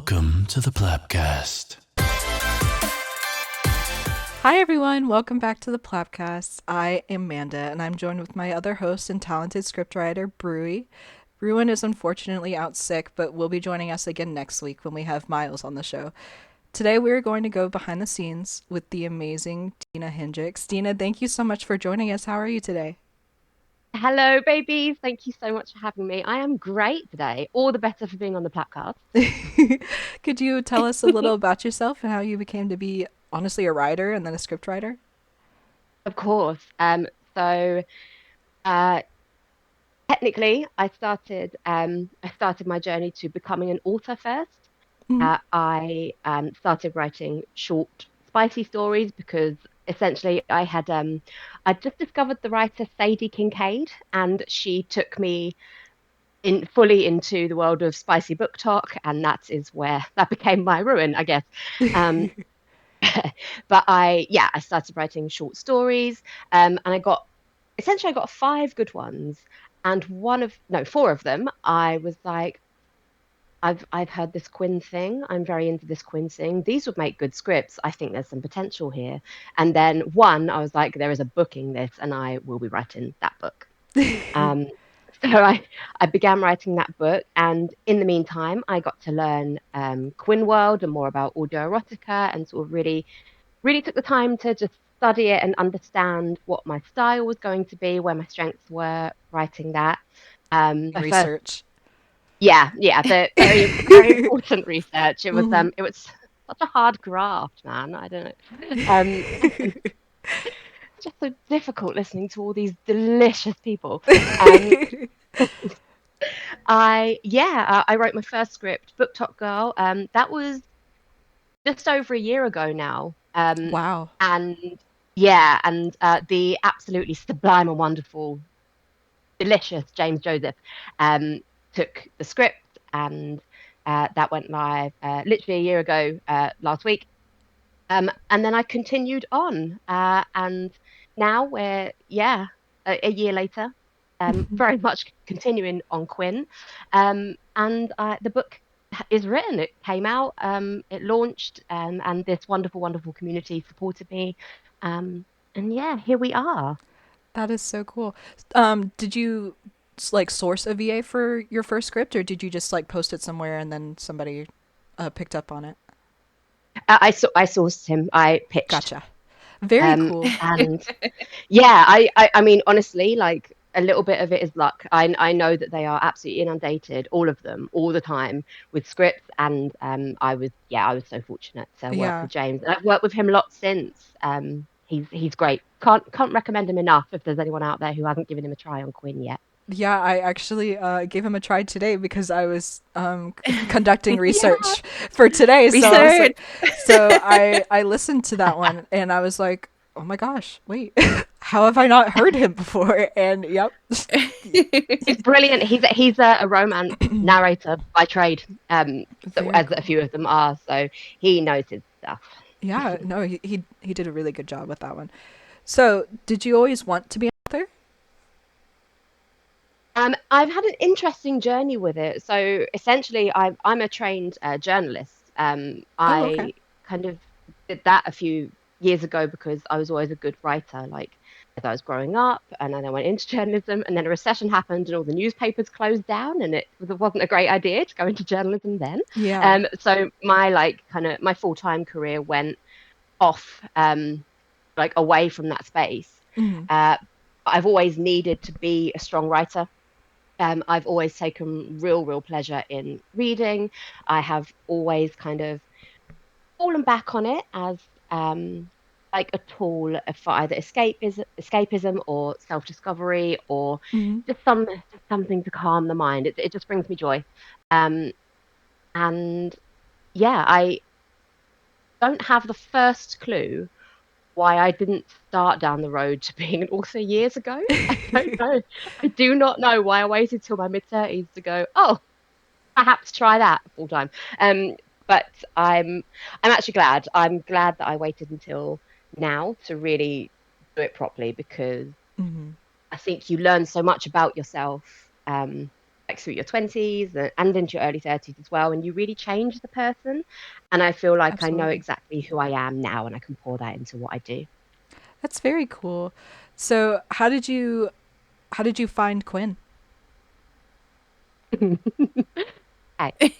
Welcome to the PlapCast. Hi everyone, welcome back to the PlapCast. I am Amanda, and I'm joined with my other host and talented scriptwriter, Brewy. Bruin is unfortunately out sick, but will be joining us again next week when we have Miles on the show. Today we are going to go behind the scenes with the amazing Deena Hendricks. Deena, thank you so much for joining us. How are you today? Hello, babies. Thank you so much for having me. I am great today. All the better for being on the Plapcast. Could you tell us a little about yourself and how you became to be honestly a writer and then a scriptwriter? Of course. So uh, technically, I started my journey to becoming an author first. Mhm. I started writing short, spicy stories because essentially I just discovered the writer Sadie Kincaid, and she took me in fully into the world of spicy book talk, and that is where that became my ruin, I guess. Um, but I started writing short stories, and I got five good ones, and four of them, I was like, I've heard this Quinn thing. I'm very into this Quinn thing. These would make good scripts. I think there's some potential here. And then one, I was like, there is a book in this, and I will be writing that book. Um, so I began writing that book, and in the meantime, I got to learn Quinn World and more about audio erotica, and sort of really took the time to just study it and understand what my style was going to be, where my strengths were writing that. My first, Research. yeah, the very important research. Hmm. It was such a hard graft, man. I don't know. And just so difficult listening to all these delicious people. Um, I wrote my first script, Book Top Girl. That was just over a year ago now. Wow. And yeah, and the absolutely sublime and wonderful, delicious James Joseph um, took the script, and that went live literally a year ago last week. And then I continued on, and now a year later, very much continuing on Quinn, and the book is written. It came out, it launched, and this wonderful, wonderful community supported me, um, and yeah, here we are. That is so cool. Did you like source a VA for your first script, or did you just like post it somewhere and then somebody picked up on it? I sourced him. I pitched. Gotcha. Very Um, cool. and yeah, I mean, honestly, like a little bit of it is luck. I know that they are absolutely inundated, all of them, all the time with scripts, and I was so fortunate to work Yeah. with James, and I've worked with him a lot since. He's great. Can't recommend him enough if there's anyone out there who hasn't given him a try on Quinn yet. Yeah, I actually gave him a try today because I was conducting Yeah, research for today. So I was research. like, so I listened to that one and I was like, oh my gosh, wait, how have I not heard him before? And yep. He's brilliant. He's a romance narrator by trade, so Very as a cool. few of them are. So he knows his stuff. Yeah, no, he did a really good job with that one. So, did you always want to be an author? I've had an interesting journey with it. So essentially, I'm a trained journalist. Oh, okay. I kind of did that a few years ago because I was always a good writer, like as I was growing up, and then I went into journalism, and then a recession happened, and all the newspapers closed down, and it wasn't a great idea to go into journalism then. Yeah. So my like kind of my full-time career went off, like away from that space. Hmm. Uh, I've always needed to be a strong writer. I've always taken real pleasure in reading. I have always kind of fallen back on it as like a tool for either escapism or self-discovery, or Hmm. just something to calm the mind. It just brings me joy. Um, and yeah, I don't have the first clue why I didn't start down the road to being an author years ago. I don't know. I do not know why I waited till my mid-30s to go, oh, perhaps try that full time. Um, but I'm actually glad. I'm glad that I waited until now to really do it properly, because Hmm. I think you learn so much about yourself, like through your 20s and into your early 30s as well, and you really change the person. And I feel like I know Absolutely. exactly who I am now, and I can pour that into what I do. That's very cool. So, how did you find Quinn? Okay.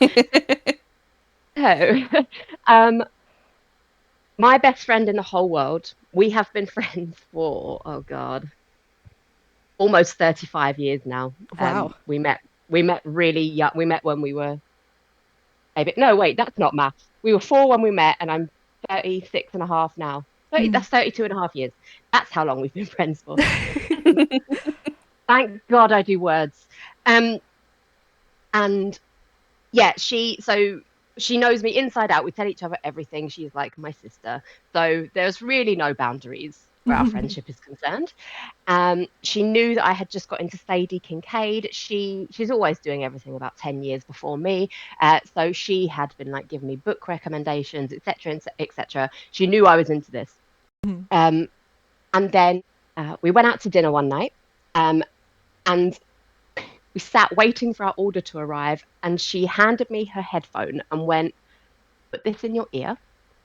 So, um, my best friend in the whole world, we have been friends for, oh God, almost 35 years now. Wow. We met really young. We met when we were maybe, no, wait, that's not maths. We were 4 when we met, and I'm 36 and a half now. 30, Mm. that's 32 and a half years. That's how long we've been friends for. Thank God I do words. Um, and yeah, she knows me inside out. We tell each other everything. She's like my sister. So there's really no boundaries where our friendship is concerned. She knew that I had just got into Sadie Kincaid. She's always doing everything about 10 years before me. So she had been like giving me book recommendations, etc., etc. She knew I was into this. Mhm. Um, and then we went out to dinner one night. And we sat waiting for our order to arrive, and she handed me her headphone and went, "Put this in your ear.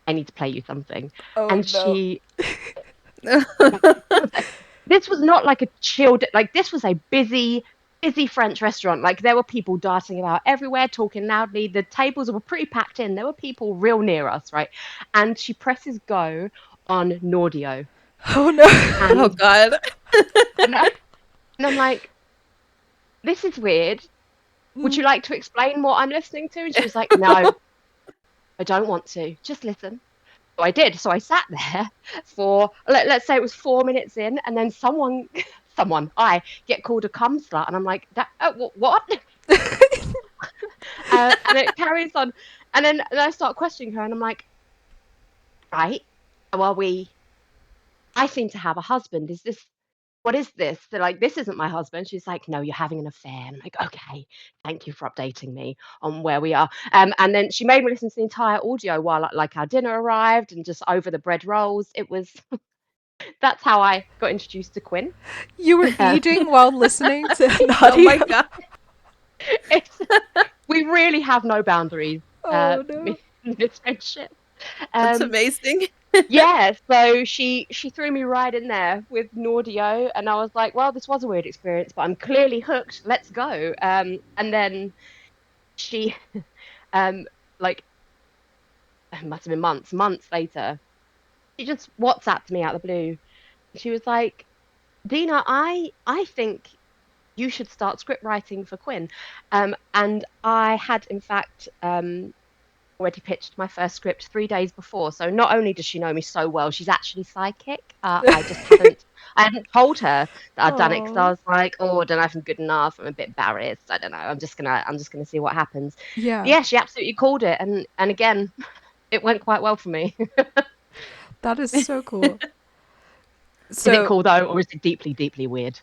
I need to play you something." Oh And no. this was not like a chilled, like this was a busy French restaurant. Like there were people darting about everywhere, talking loudly. The tables were pretty packed in. There were people real near us, right? And she presses go on Nordio, Oh no. Oh and God. and, I, and I'm like, "This is weird. Would you like to explain what I'm listening to?" And she was like, "No, I don't want to. Just listen." So I did. So I sat there for let's say it was 4 minutes in, and then I get called a cum slut, and I'm like, that what? And it carries on, and then I start questioning her, and I'm like, right, how are we? I seem to have a husband. Is this? What is this? They're like, this isn't my husband. She's like, no, you're having an affair. I'm like, okay, thank you for updating me on where we are. And then she made me listen to the entire audio while like our dinner arrived and just over the bread rolls. It was That's how I got introduced to Quinn. You were Uh, eating while listening to Oh Naughty. my God. it's, we really have no boundaries, Oh no. in this friendship. That's Um, amazing. yeah, so she threw me right in there with Nordio, and I was like, well, this was a weird experience, but I'm clearly hooked. Let's go. And then she, um, like, it must have been months later, she just WhatsApped me out of the blue. She was like, Deena, I think you should start script writing for Quinn. And I had, in fact, already pitched my first script 3 days before. So not only does she know me so well, she's actually psychic. I hadn't told her that I'd done it because I Oh. was like, oh, I don't know if I'm good enough. I'm a bit embarrassed. I don't know. I'm just gonna see what happens. But Yeah. yeah, she absolutely called it, and again, it went quite well for me. That is so cool. Is it So, cool though, or is it deeply, deeply weird?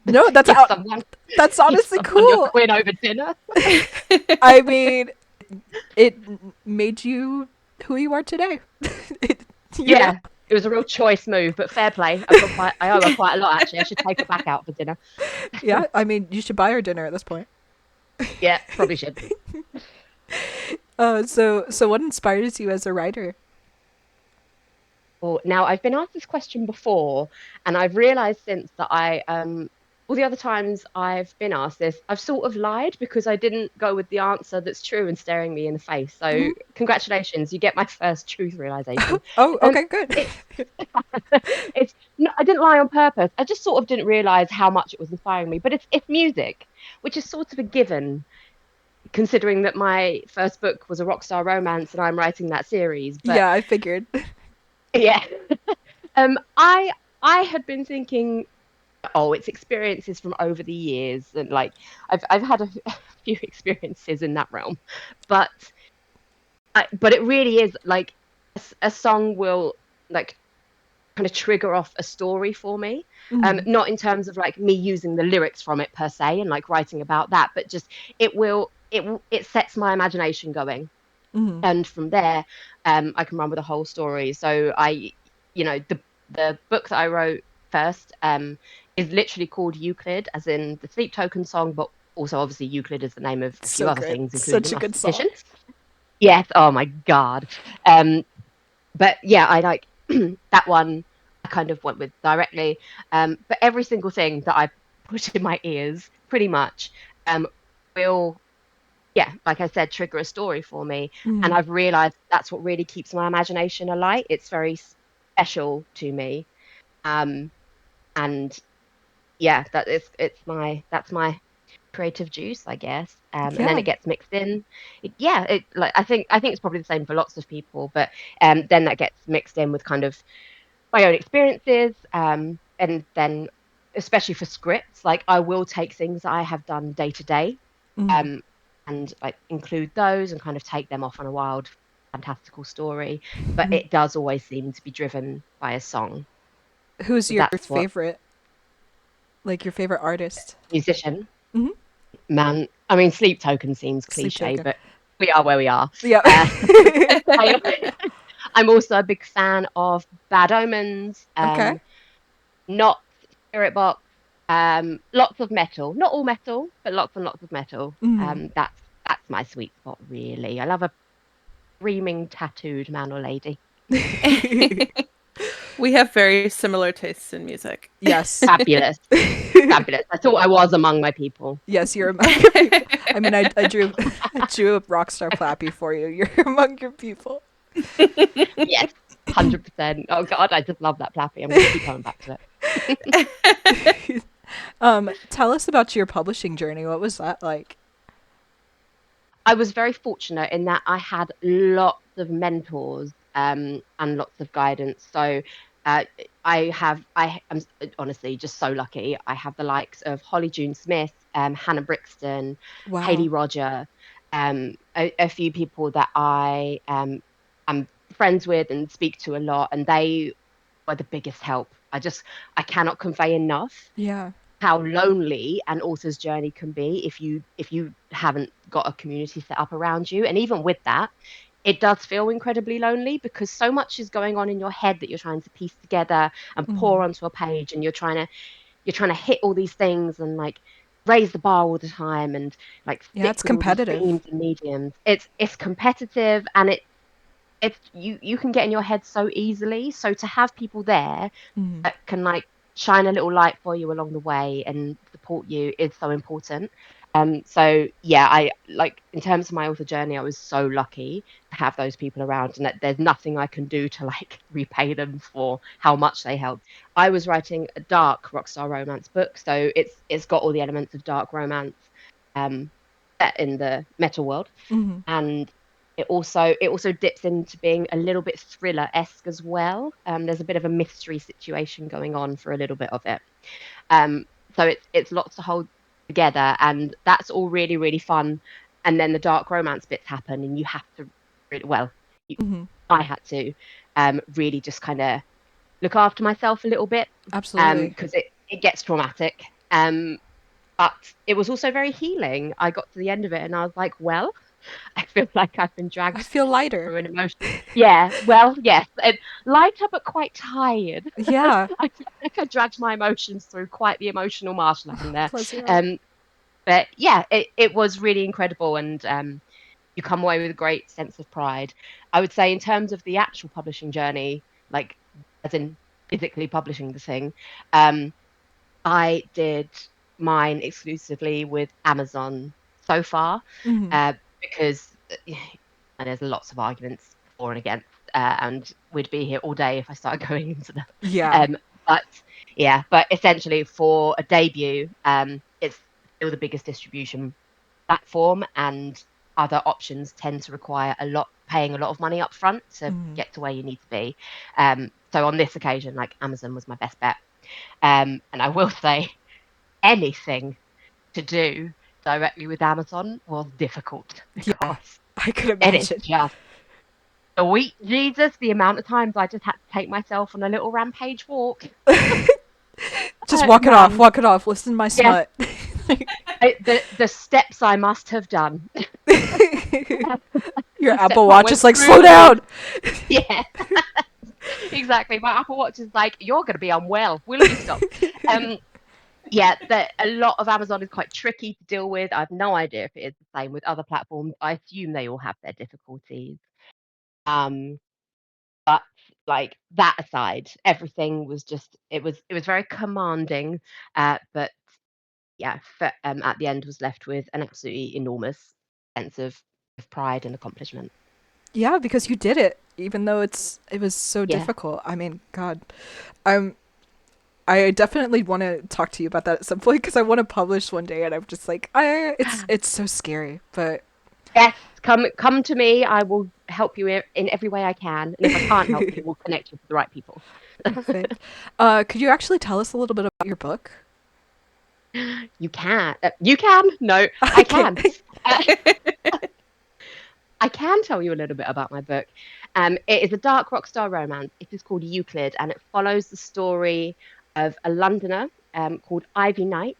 no, that's Give out. someone, That's give honestly someone your cool. Quinn over dinner. I mean, it made you who you are today. it, you know? Yeah, it was a real choice move, but fair play. I owe her quite a lot actually. I should take her back out for dinner. Yeah, I mean, you should buy her dinner at this point. Yeah, probably should. So what inspires you as a writer? Well, now I've been asked this question before, and I've realised since that all the other times I've been asked this, I've sort of lied because I didn't go with the answer that's true and staring me in the face. So Mhm. congratulations, you get my first truth realisation. Oh, Um, okay, good. it's it's no, I didn't lie on purpose. I just sort of didn't realise how much it was inspiring me. But it's music, which is sort of a given, considering that my first book was a rock star romance and I'm writing that series. But Yeah, I figured. yeah, I had been thinking, oh, it's experiences from over the years, and like I've had a few experiences in that realm, but but it really is like a song will like kind of trigger off a story for me. Mhm. Not in terms of like me using the lyrics from it per se and like writing about that, but just it sets my imagination going, Mhm. and from there, I can run with the whole story. So the book that I wrote first, is literally called Euclid, as in the Sleep Token song, but also obviously Euclid is the name of a few So other good. things, Such including a good song. mathematicians. Yes, oh my God. But yeah, I like that one. I kind of went with directly. But every single thing that I put in my ears, pretty much, um, will, yeah, like I said, trigger a story for me. And Mm. I've realized that's what really keeps my imagination alight. It's very special to me. Um, and yeah, that's my creative juice, I guess. And then Yeah. it gets mixed in. Yeah, it like I think it's probably the same for lots of people, but then that gets mixed in with kind of my own experiences, and then especially for scripts, like I will take things that I have done day to day, Mm. um, and like include those and kind of take them off on a wild, fantastical story. But Mm. it does always seem to be driven by a song. Who's your That's what favorite, like your favorite artist? musician, Hmm. man. I mean, Sleep Token seems Sleep cliche, Token. but we are where we are. Yeah. Uh, I, I'm also a big fan of Bad Omens. Okay. Not Spirit Box. Lots of metal, not all metal, but lots and lots of metal. Mm. That's my sweet spot, really. I love a screaming tattooed man or lady. We have very similar tastes in music. Yes. Fabulous, fabulous. I thought I was among my people. Yes, you're among your people. I mean, I drew I drew a rockstar Plappy for you. You're among your people. Yes, 100%. Oh God, I just love that Plappy. I'm going to keep coming back to it. Tell us about your publishing journey. What was that like? I was very fortunate in that I had lots of mentors, and lots of guidance. So uh, I am honestly just so lucky. I have the likes of Holly June Smith, Hannah Brixton, Hayley Wow. Roger, a few people that am friends with and speak to a lot, and they were the biggest help. I cannot convey enough Yeah. how lonely an author's journey can be if you haven't got a community set up around you. And even with that, it does feel incredibly lonely because so much is going on in your head that you're trying to piece together and pour Hmm. onto a page, and you're trying to hit all these things and like raise the bar all the time and like Yeah, stick it's with all these competitive. themes and mediums. It's competitive, and it's you can get in your head so easily. So to have people there Hmm. that can like shine a little light for you along the way and support you is so important. So yeah, I like in terms of my author journey, I was so lucky to have those people around, and that there's nothing I can do to like repay them for how much they helped. I was writing a dark rockstar romance book, so it's got all the elements of dark romance, um, set in the metal world, Hmm. and it also dips into being a little bit thriller-esque as well. There's a bit of a mystery situation going on for a little bit of it. Um, so it's lots to hold together, and that's all really really fun. And then the dark romance bits happen, and you have to well, you, Hmm. I had to really just kind of look after myself a little bit, Absolutely. because it gets traumatic. But it was also very healing. I got to the end of it, and I was like, well. I feel like I've been I dragged feel lighter. through an emotion. Yeah, well, yes, and lighter but quite tired. Yeah. I feel like I dragged my emotions through quite the emotional marshland there. Bless your heart. Um, but yeah, it was really incredible, and you come away with a great sense of pride. I would say in terms of the actual publishing journey, like as in physically publishing the thing, um, I did mine exclusively with Amazon so far, Hmm. because and there's lots of arguments for and against, and we'd be here all day if I started going into them. Yeah. But yeah, but essentially for a debut, it's still the biggest distribution platform, and other options tend to require paying a lot of money up front to Hmm. get to where you need to be. So on this occasion, like Amazon was my best bet. And I will say anything to do directly with Amazon was difficult Yeah. because I could it is imagine. just sweet Jesus, the amount of times I just had to take myself on a little rampage walk. Just walk it off. Man, Walk it off. Listen to my yes, smut. the steps I must have done. Your The steps Apple I Watch went is like, slow through. down. Yeah, exactly. My Apple Watch is like, you're going to be unwell. Will you stop? Um, Yeah, a lot of Amazon is quite tricky to deal with. I have no idea if it is the same with other platforms. I assume they all have their difficulties. Um, but like that aside, everything was just it was very commanding. But yeah, at the end was left with an absolutely enormous sense of pride and accomplishment. Yeah, because you did it, even though it was so Yeah. difficult. I mean, God, I'm I definitely want to talk to you about that at some point because I want to publish one day, and I'm just like, it's so scary, but Yes, come to me. I will help you in every way I can, and if I can't help you, we'll connect you to the right people. perfect. Could you actually tell us a little bit about your book? You can. You can. No, I Okay. can. Uh, I can tell you a little bit about my book. It is a dark rock star romance. It is called Euclid, and it follows the story of a Londoner called Ivy Knight.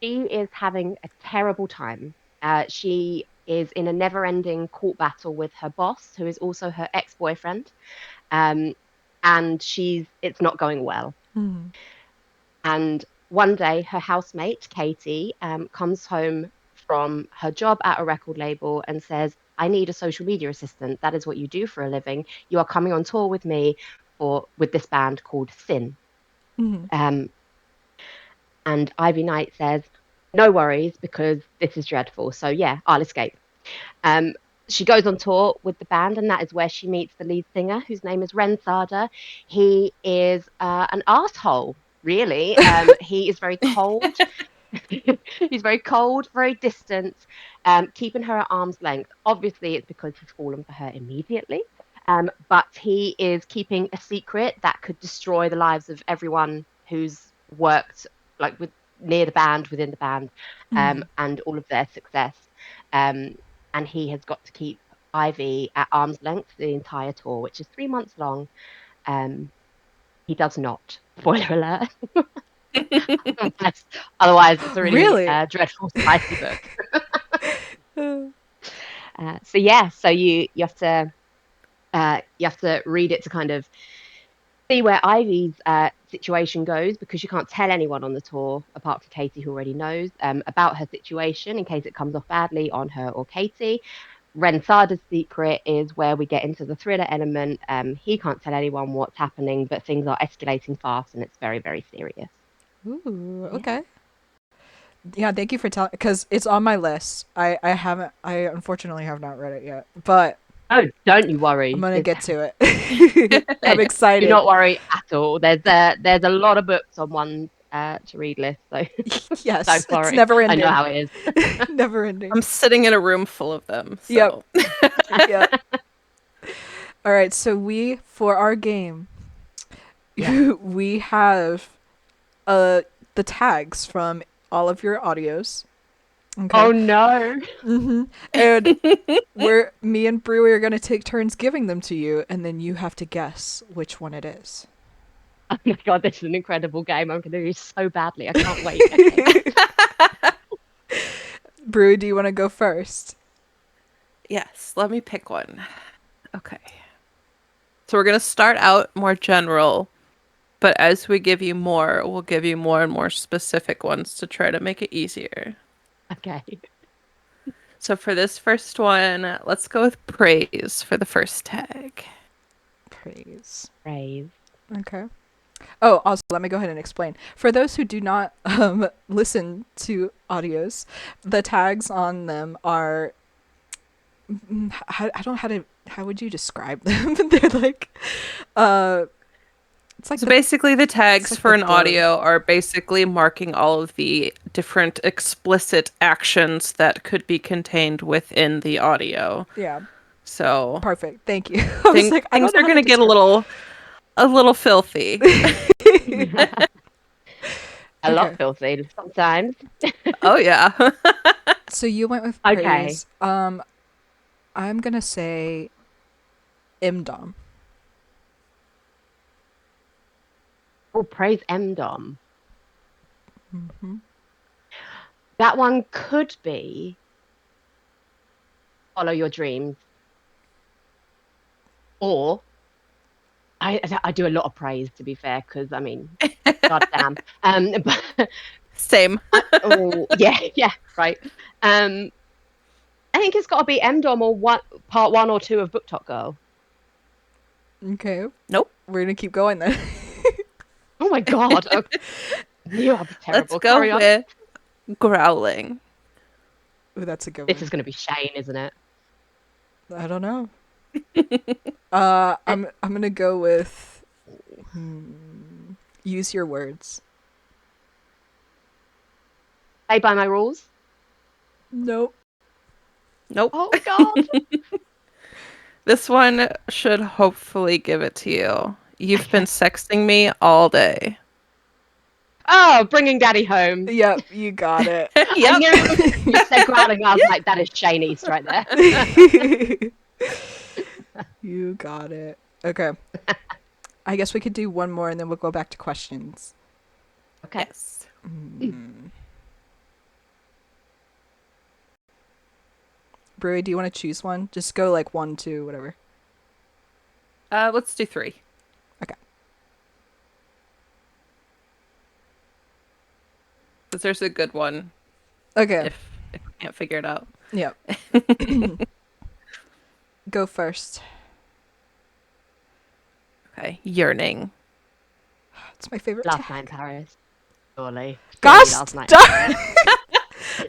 She is having a terrible time. She is in a never-ending court battle with her boss, who is also her ex-boyfriend, um, and it's not going well. Mm. And one day, her housemate, Katie, comes home from her job at a record label and says, I need a social media assistant. That is what you do for a living. You are coming on tour with me with this band called Sin. Mm. Um, and Ivy Knight says, no worries, because this is dreadful. So yeah, I'll escape. Um, she goes on tour with the band, and that is where she meets the lead singer, whose name is Ren Sada. He is an asshole, really. He is very cold. He's very cold, very distant, keeping her at arm's length. Obviously, it's because he's fallen for her immediately. But he is keeping a secret that could destroy the lives of everyone who's worked like near the band, within the band, Mm. and all of their success. Um, and he has got to keep Ivy at arm's length for the entire tour, which is 3 months long. Um, he does not. Spoiler alert. Otherwise, it's a really Really? dreadful, spicy book. Uh, So yeah, so you have to read it to kind of see where Ivy's situation goes, because you can't tell anyone on the tour apart from Katie, who already knows about her situation in case it comes off badly on her or Katie. Rensada's secret is where we get into the thriller element. He can't tell anyone what's happening, but things are escalating fast and it's very, very serious. Ooh, Yeah. okay. Yeah, thank you for telling because it's on my list. I unfortunately have not read it yet, but Oh, don't you I'm worry. gonna It's get to it. I'm do excited. not worry at all. There's a lot of books on one to read list, so Yes, don't it's worry. never I know ending. how it is. Never ending. I'm sitting in a room full of them, Yep. so Yep. All right, so we for our game, Yeah. we have the tags from all of your audios. Okay. Oh no. And me and Brewy are gonna take turns giving them to you, and then you have to guess which one it is. Oh my God, this is an incredible game. I'm going to do so badly. I can't wait. Okay. Brewy, do you want to go first? yes, let me pick one. Okay. So we're going to start out more general, but as we give you more, we'll give you more and more specific ones to try to make it easier. Okay. So for this first one, let's go with praise for the first tag. Praise. Praise. Okay. Oh, also, let me go ahead and explain. For those who do not listen to audios, the tags on them are. I don't know how to. How would you describe them? They're like. Uh, it's like So basically, the tags like for the an blurb. audio are basically marking all of the different explicit actions that could be contained within the audio. Yeah. So Perfect. Thank you. I was like, I things don't know are how going to to get describe. a little filthy. A lot Okay. filthy sometimes. Oh yeah. So you went with Okay. praise. I'm gonna say MDOM. Oh, praise MDOM. Mm-hmm. That one could be follow your dreams, or I do a lot of praise, to be fair, because I mean, goddamn. But Same. Oh, yeah, right. I think it's got to be M-Dom or part 1 or 2 of Book Talk Girl. Okay. Nope. We're gonna keep going then. Oh my god. I knew I'd be Let's terrible. go Carry on. with growling. Ooh, that's a good This one. is going to be Shane, isn't it? I don't know. I'm gonna go with use your words. Play by my rules. Nope. Nope. Oh god. This one should hopefully give it to you. You've been Okay. sexting me all day. Oh, bringing Daddy home. Yep, you got it. I Yep. knew you said growling. I was like, that is Shane East right there. You got it. Okay. I guess we could do one more and then we'll go back to questions. Okay. Yes. Brewy, do you want to choose one? Just go like 1, 2, whatever. Let's do 3. Okay. Because there's a good one Okay. if we can't figure it out. Yep. Go first. Okay. Yearning. It's my favorite Last tag. night in Paris. Surely. Gosh, Last night. darn!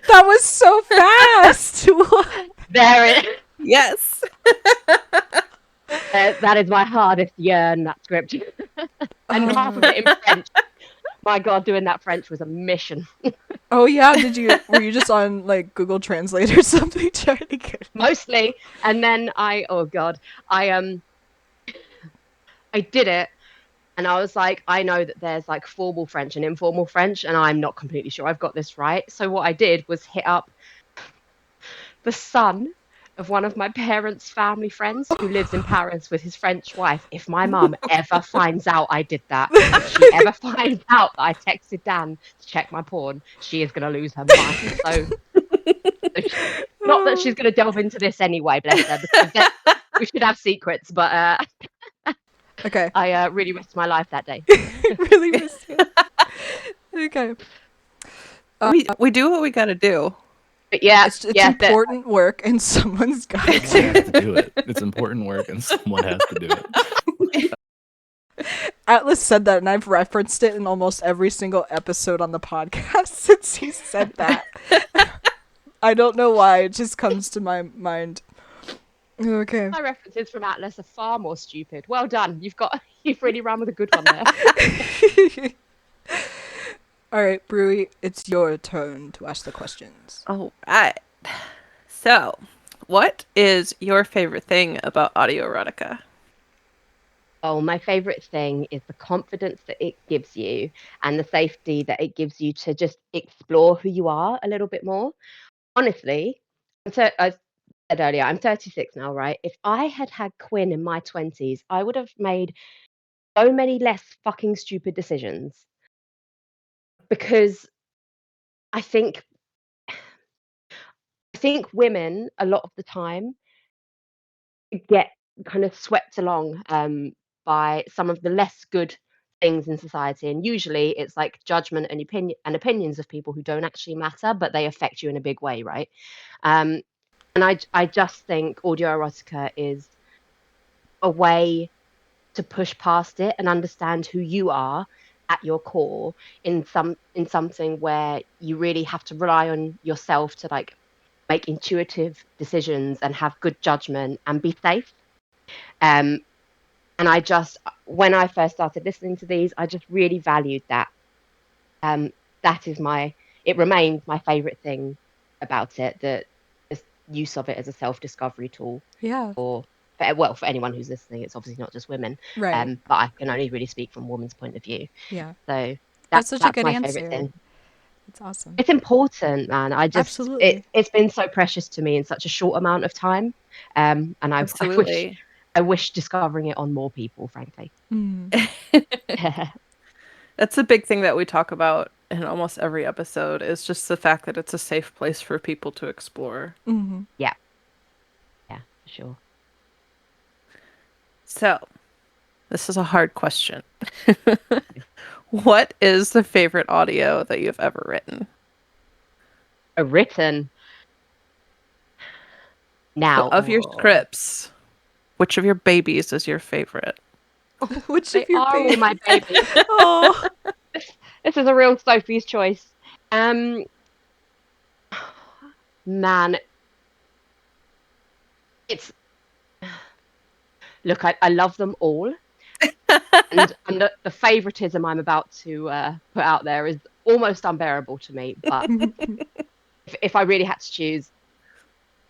That was so fast. What? There it. Yes. That is my hardest yearn, that script. And half of it in French. My god, doing that French was a mission. Oh yeah, were you just on like Google Translate or something trying to get Mostly. And then I did it. And I was like, I know that there's like formal French and informal French, and I'm not completely sure I've got this right. So what I did was hit up the son of one of my parents' family friends who lives in Paris with his French wife. If my mum ever finds out I did that, if she ever finds out that I texted Dan to check my porn, she is going to lose her mind. So, not that she's going to delve into this anyway, bless her, because we should have secrets, but Okay. I really risked my life that day. Really missed it. Okay. We do what we gotta do. But yeah, It's important work and someone's got to Someone do has to do it. It's important work, and someone has to do it. Atlas said that, and I've referenced it in almost every single episode on the podcast since he said that. I don't know why, it just comes to my mind. Okay. my references from Atlas are far more stupid. Well done. You've really run with a good one there. All right, Brewy, it's your turn to ask the questions. All right. So, what is your favorite thing about audio erotica? Oh, my favorite thing is the confidence that it gives you and the safety that it gives you to just explore who you are a little bit more. Honestly, I said earlier, I'm 36 now, right? If I had had Quinn in my 20s, I would have made so many less fucking stupid decisions because I think women a lot of the time get kind of swept along by some of the less good things in society, and usually it's like judgment and opinions of people who don't actually matter, but they affect you in a big way, right? And I just think audio erotica is a way to push past it and understand who you are at your core in something where you really have to rely on yourself to like make intuitive decisions and have good judgment and be safe. um and when I first started listening to these, I just really valued that. That is it remains my favorite thing about it, the use of it as a self-discovery tool Yeah. for anyone who's listening. It's obviously not just women, Right. but I can only really speak from a woman's point of view. Yeah. So That's such a that's good my favorite answer. thing. It's awesome. It's important, man. Absolutely. It's been so precious to me in such a short amount of time, and Absolutely. I wish discovering it on more people, frankly. That's a big thing that we talk about in almost every episode, is just the fact that it's a safe place for people to explore. Mm-hmm. Yeah, for sure. So, this is a hard question. What is the favorite audio that you've ever written? Written So now. of your Oh. scripts, which of your babies is your favorite? Which They of your are all my babies. Oh, This is a real Sophie's choice. Man, it's look, I love them all, and the favoritism I'm about to put out there is almost unbearable to me. But if I really had to choose,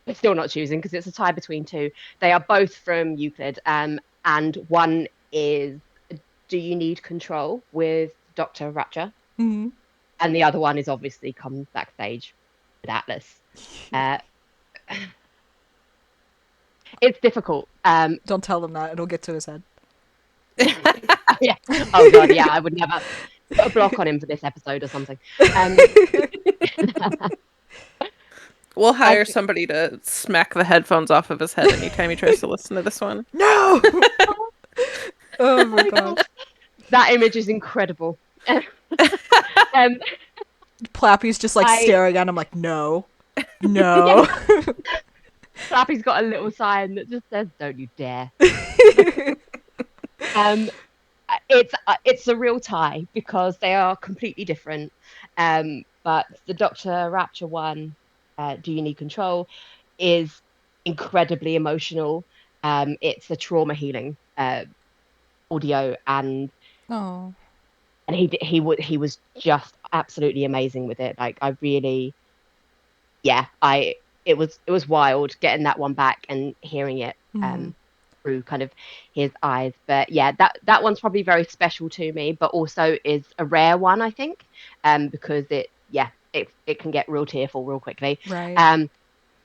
I'm still not choosing because it's a tie between two. They are both from Euclid, and one is Do You Need Control with Dr. Rapture, Mhm. and the other one is obviously Come Backstage with Atlas. Uh, it's difficult. Don't tell him that; it'll get to his head. Yeah. Oh God, yeah. I would never put a block on him for this episode or something. Um, We'll I hire somebody to smack the headphones off of his head anytime he tries to listen to this one. No! oh Oh my my God, gosh. that image is incredible. um, Plappy's just like I staring at him like, no. yeah. No. Flappy's got a little sign that just says, "Don't you dare." Um, it's a real tie because they are completely different. But the Doctor Rapture one, Do You Need Control, is incredibly emotional. It's a trauma healing audio, Oh. and he was just absolutely amazing with it. Like I really, yeah, I it was wild getting that one back and hearing it. Mhm. Through kind of his eyes. But yeah, that one's probably very special to me, but also is a rare one, I think, because it can get real tearful real quickly. Right. Um,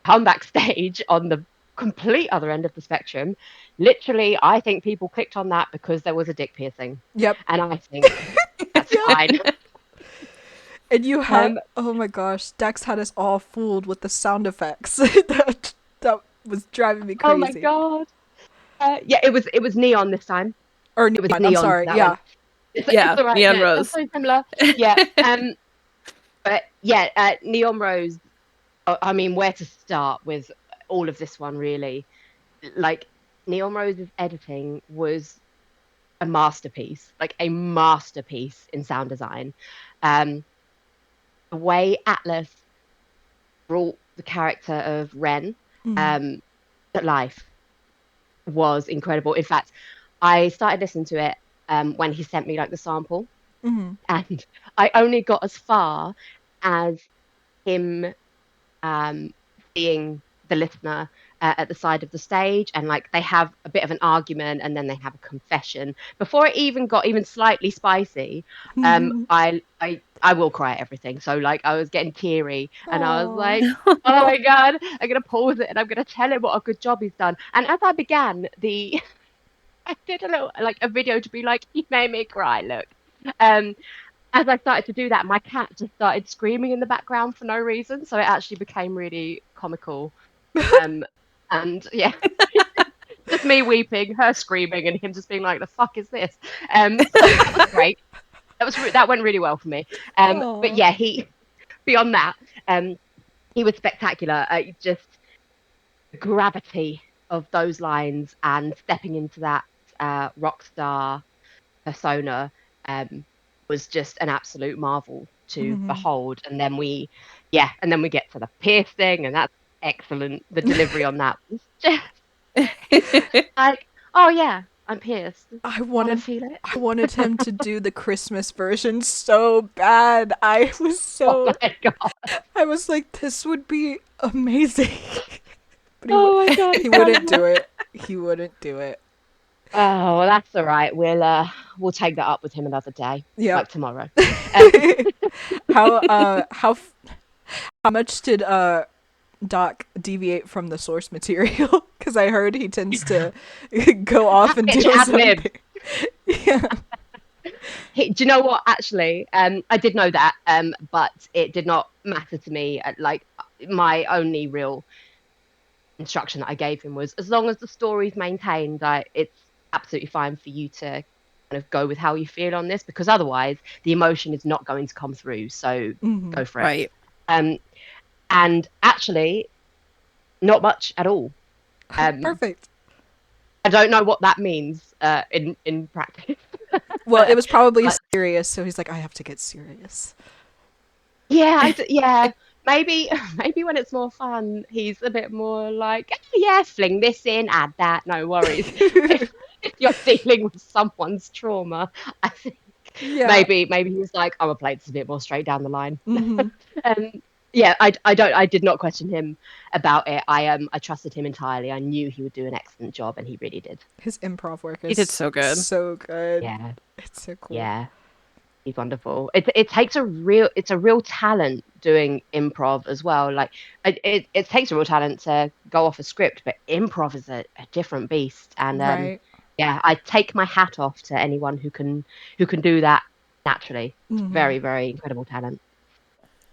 come backstage on the complete other end of the spectrum. Literally, I think people clicked on that because there was a dick piercing, Yep. and I think that's Yep. fine. And you had, Um, oh my gosh, Dex had us all fooled with the sound effects. that was driving me oh my crazy. god. Yeah, it was neon this time. Or It was neon, I'm neon for sorry. that one. Yeah. It's Yeah, all right. Neon Yeah, they're Rose. so similar. Yeah. But yeah, Neon Rose. I mean, where to start with all of this one, really? Like, Neon Rose's editing was a masterpiece in sound design. Um, the way Atlas brought the character of Ren Mhm. um, to life was incredible. In fact, I started listening to it when he sent me like the sample, Mhm. and I only got as far as him um, seeing the listener at the side of the stage, and like they have a bit of an argument, and then they have a confession before it even got even slightly spicy. I will cry at everything, so like I was getting teary, and I was Oh. like, oh my god, I'm gonna pause it and I'm gonna tell him what a good job he's done. And as I began the I did a little like a video to be like, he made me cry, look. um as I started to do that, my cat just started screaming in the background for no reason. So it actually became really comical. Um, and yeah, just me weeping, her screaming, and him just being like, "The fuck is this?" So that was great. That went really well for me. But Oh. yeah, he beyond that, um, he was spectacular. Just the gravity of those lines and stepping into that rock star persona was just an absolute marvel to Mhm. behold. And then we get to the piercing, and that's excellent. The delivery on that was just like, oh yeah, I'm pierced. I Want to wanted feel it? I wanted him to do the Christmas version so bad. Oh my god! I was like, this would be amazing. But Oh my god! he wouldn't do it. He wouldn't do it. Oh, well, that's all right. We'll take that up with him another day, Yep. like tomorrow. Um, how how much did Doc deviate from the source material? Because I heard he tends to go off and do It's his ad own lib. thing. Yeah. Do you know what? Actually, I did know that, but it did not matter to me. Like my only real instruction that I gave him was, as long as the story's maintained, it's absolutely fine for you to kind of go with how you feel on this, because otherwise the emotion is not going to come through. So go for it. Right. And actually, not much at all. Perfect. I don't know what that means in practice. Well, it was probably But serious, so he's like, I have to get serious. yeah, yeah. Maybe when it's more fun, he's a bit more like, "Oh, yeah, fling this in, add that, no worries." If you're dealing with someone's trauma, I think Yeah. maybe he's like, "I'm gonna play this a bit more straight down the line." Yeah, I did not question him about it. I trusted him entirely. I knew he would do an excellent job, and he really did. His improv work He is did so good. so good. Yeah, It's so cool. yeah. He's wonderful. It takes it's a real talent doing improv as well. Like it takes a real talent to go off a script, but improv is a different beast. And Right. yeah, I take my hat off to anyone who can do that naturally. Very, very incredible talent.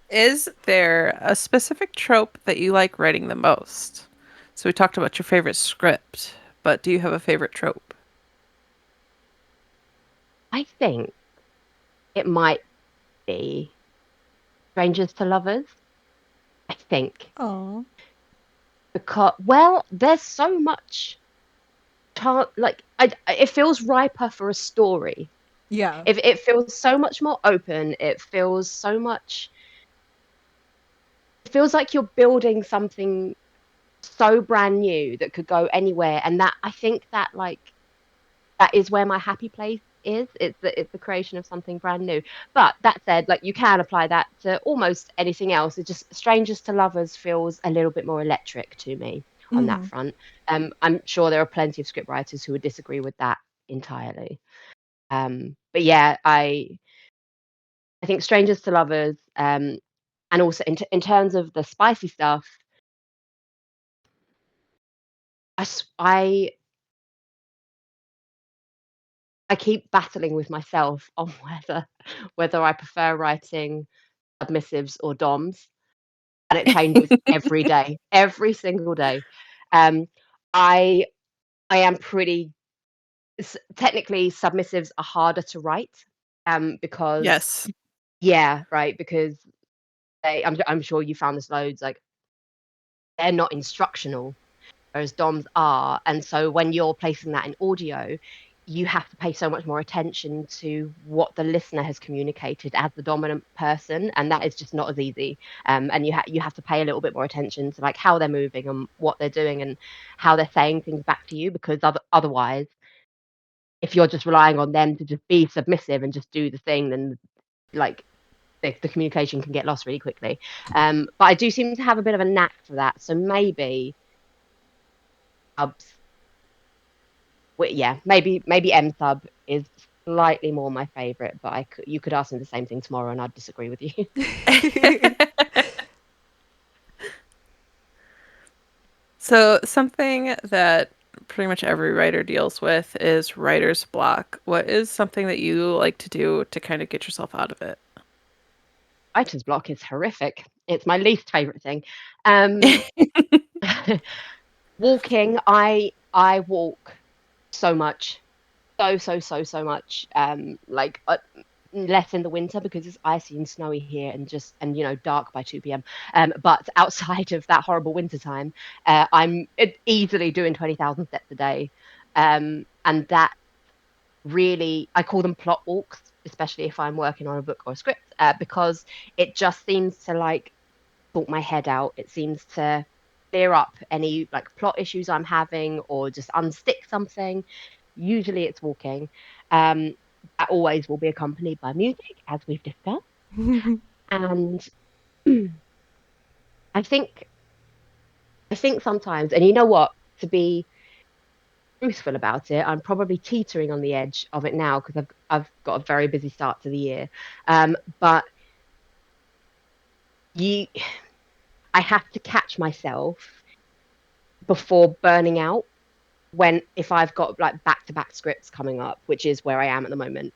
Is there a specific trope that you like writing the most? So we talked about your favorite script, but do you have a favorite trope? I think it might be strangers to lovers. I think Oh. because there's so much like it feels riper for a story. Yeah. If it feels so much more open, it feels like you're building something so brand new that could go anywhere. And that I think that that is where my happy place is. It's the creation of something brand new. But that said, like you can apply that to almost anything else. It just strangers to lovers feels a little bit more electric to me on that front. I'm sure there are plenty of script writers who would disagree with that entirely. But yeah, I think strangers to lovers, and also in terms of the spicy stuff, I s- I keep battling with myself on whether I prefer writing submissives or doms, and it changes every day, every single day. Um, I I am pretty technically submissives are harder to write, because Yes. yeah, right, because I'm sure you found this loads, like they're not instructional, whereas DOMs are. And so when you're placing that in audio, you have to pay so much more attention to what the listener has communicated as the dominant person, and that is just not as easy. And you have to pay a little bit more attention to like how they're moving and what they're doing and how they're saying things back to you, because otherwise, if you're just relying on them to just be submissive and just do the thing, then like the communication can get lost really quickly. But I do seem to have a bit of a knack for that, so maybe subs. Yeah, maybe M sub is slightly more my favorite, but you could ask me the same thing tomorrow and I'd disagree with you. So something that pretty much every writer deals with is writer's block. What is something that you like to do to kind of get yourself out of it? Writer's block is horrific. It's my least favorite thing. Um, walking, I walk so much, so much. Less in the winter because it's icy and snowy here, and dark by 2 p.m. But outside of that horrible winter time, I'm easily doing 20,000 steps a day, and that really, I call them plot walks, especially if I'm working on a book or a script, because it just seems to like sort my head out. It seems to clear up any like plot issues I'm having or just unstick something. Usually it's walking. That always will be accompanied by music, as we've discussed. And I think sometimes, and you know what, to be truthful about it, I'm probably teetering on the edge of it now because I've got a very busy start to the year. But you, I have to catch myself before burning out if I've got like back-to-back scripts coming up, which is where I am at the moment.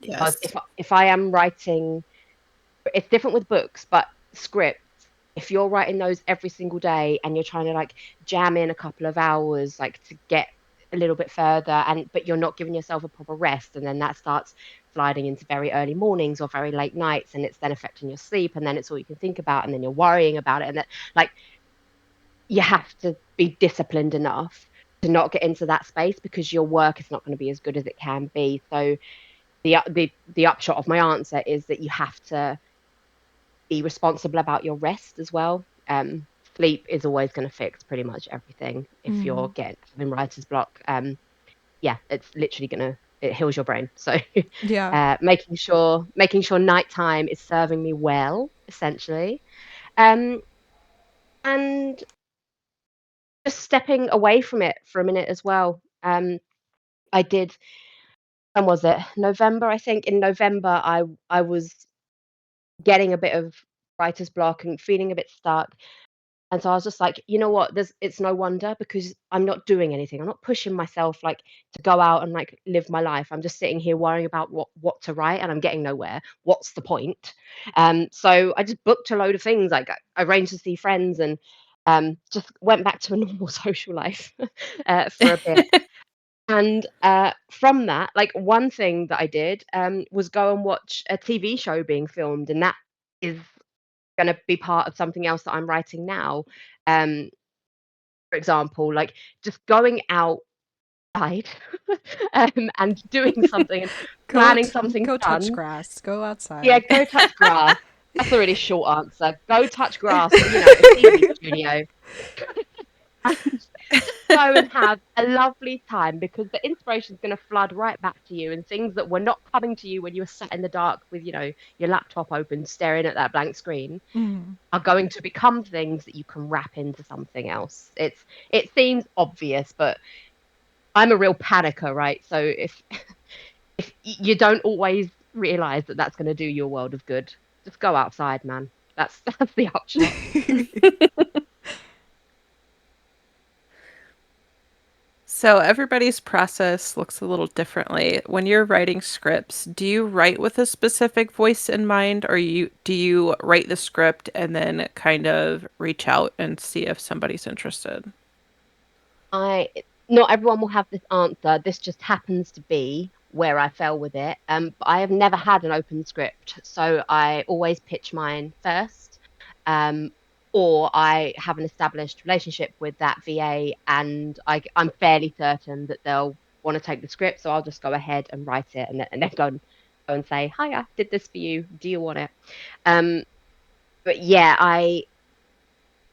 Because Yes. if I am writing, it's different with books, but scripts, if you're writing those every single day and you're trying to like jam in a couple of hours like to get a little bit further, but you're not giving yourself a proper rest, and then that starts sliding into very early mornings or very late nights, and it's then affecting your sleep, and then it's all you can think about, and then you're worrying about it, and that, like, you have to be disciplined enough to not get into that space, because your work is not going to be as good as it can be. So the upshot of my answer is that you have to be responsible about your rest as well. Sleep is always going to fix pretty much everything if you're having writer's block. Yeah, it's literally it heals your brain. So Yeah. making sure nighttime is serving me well, essentially. Um, and just stepping away from it for a minute as well. I did, when was it? November, I think. In November, I was getting a bit of writer's block and feeling a bit stuck. And so I was just like, you know what? It's no wonder, because I'm not doing anything. I'm not pushing myself like to go out and like live my life. I'm just sitting here worrying about what to write, and I'm getting nowhere. What's the point? So I just booked a load of things. Like, I arranged to see friends, and just went back to a normal social life for a bit. And from that, like, one thing that I did was go and watch a TV show being filmed, and that is going to be part of something else that I'm writing now. Um, for example, like, just going outside and doing something and planning something Go touch fun. grass. Go Yeah, outside. go touch grass. That's a really short answer. Go touch grass, a TV studio. And just go and have a lovely time, because the inspiration is going to flood right back to you, and things that were not coming to you when you were sat in the dark with, your laptop open staring at that blank screen, are going to become things that you can wrap into something else. It seems obvious, but I'm a real panicker, right? So if you don't always realize that that's going to do your world of good, just go outside, man. That's the upshot. So everybody's process looks a little differently. When you're writing scripts, do you write with a specific voice in mind, or do you write the script and then kind of reach out and see if somebody's interested? I Not everyone will have this answer. This just happens to be where I fell with it. But I have never had an open script, so I always pitch mine first. Um, or I have an established relationship with that VA, and I'm fairly certain that they'll want to take the script, so I'll just go ahead and write it, and then go and say, "Hi, I did this for you. Do you want it?" Um, but yeah,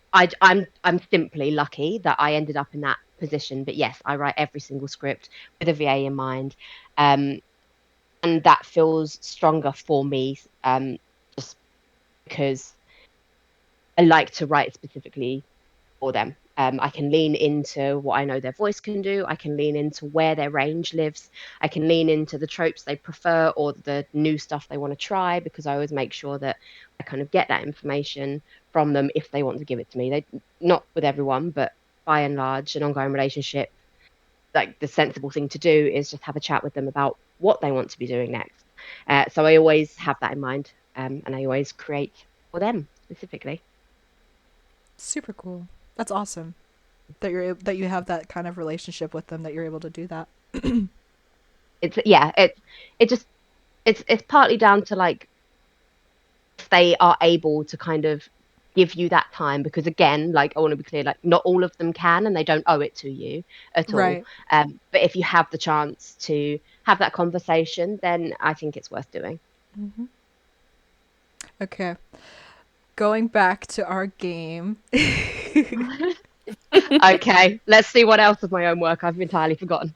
I'm simply lucky that I ended up in that position. But yes, I write every single script with a VA in mind, um, and that feels stronger for me, just because I like to write specifically for them. I can lean into what I know their voice can do. I can lean into where their range lives. I can lean into the tropes they prefer or the new stuff they want to try, because I always make sure that I kind of get that information from them if they want to give it to me. Not with everyone, but by and large, an ongoing relationship, like, the sensible thing to do is just have a chat with them about what they want to be doing next. So I always have that in mind, and I always create for them specifically. Super cool. That's awesome. That you have that kind of relationship with them, that you're able to do that. It's yeah, it just it's partly down to, like, if they are able to kind of give you that time, because, again, like, I want to be clear, like, not all of them can, and they don't owe it to you at all. Right. But if you have the chance to have that conversation, then I think it's worth doing. Okay. Going back to our game. Okay, let's see what else of my own work I've entirely forgotten.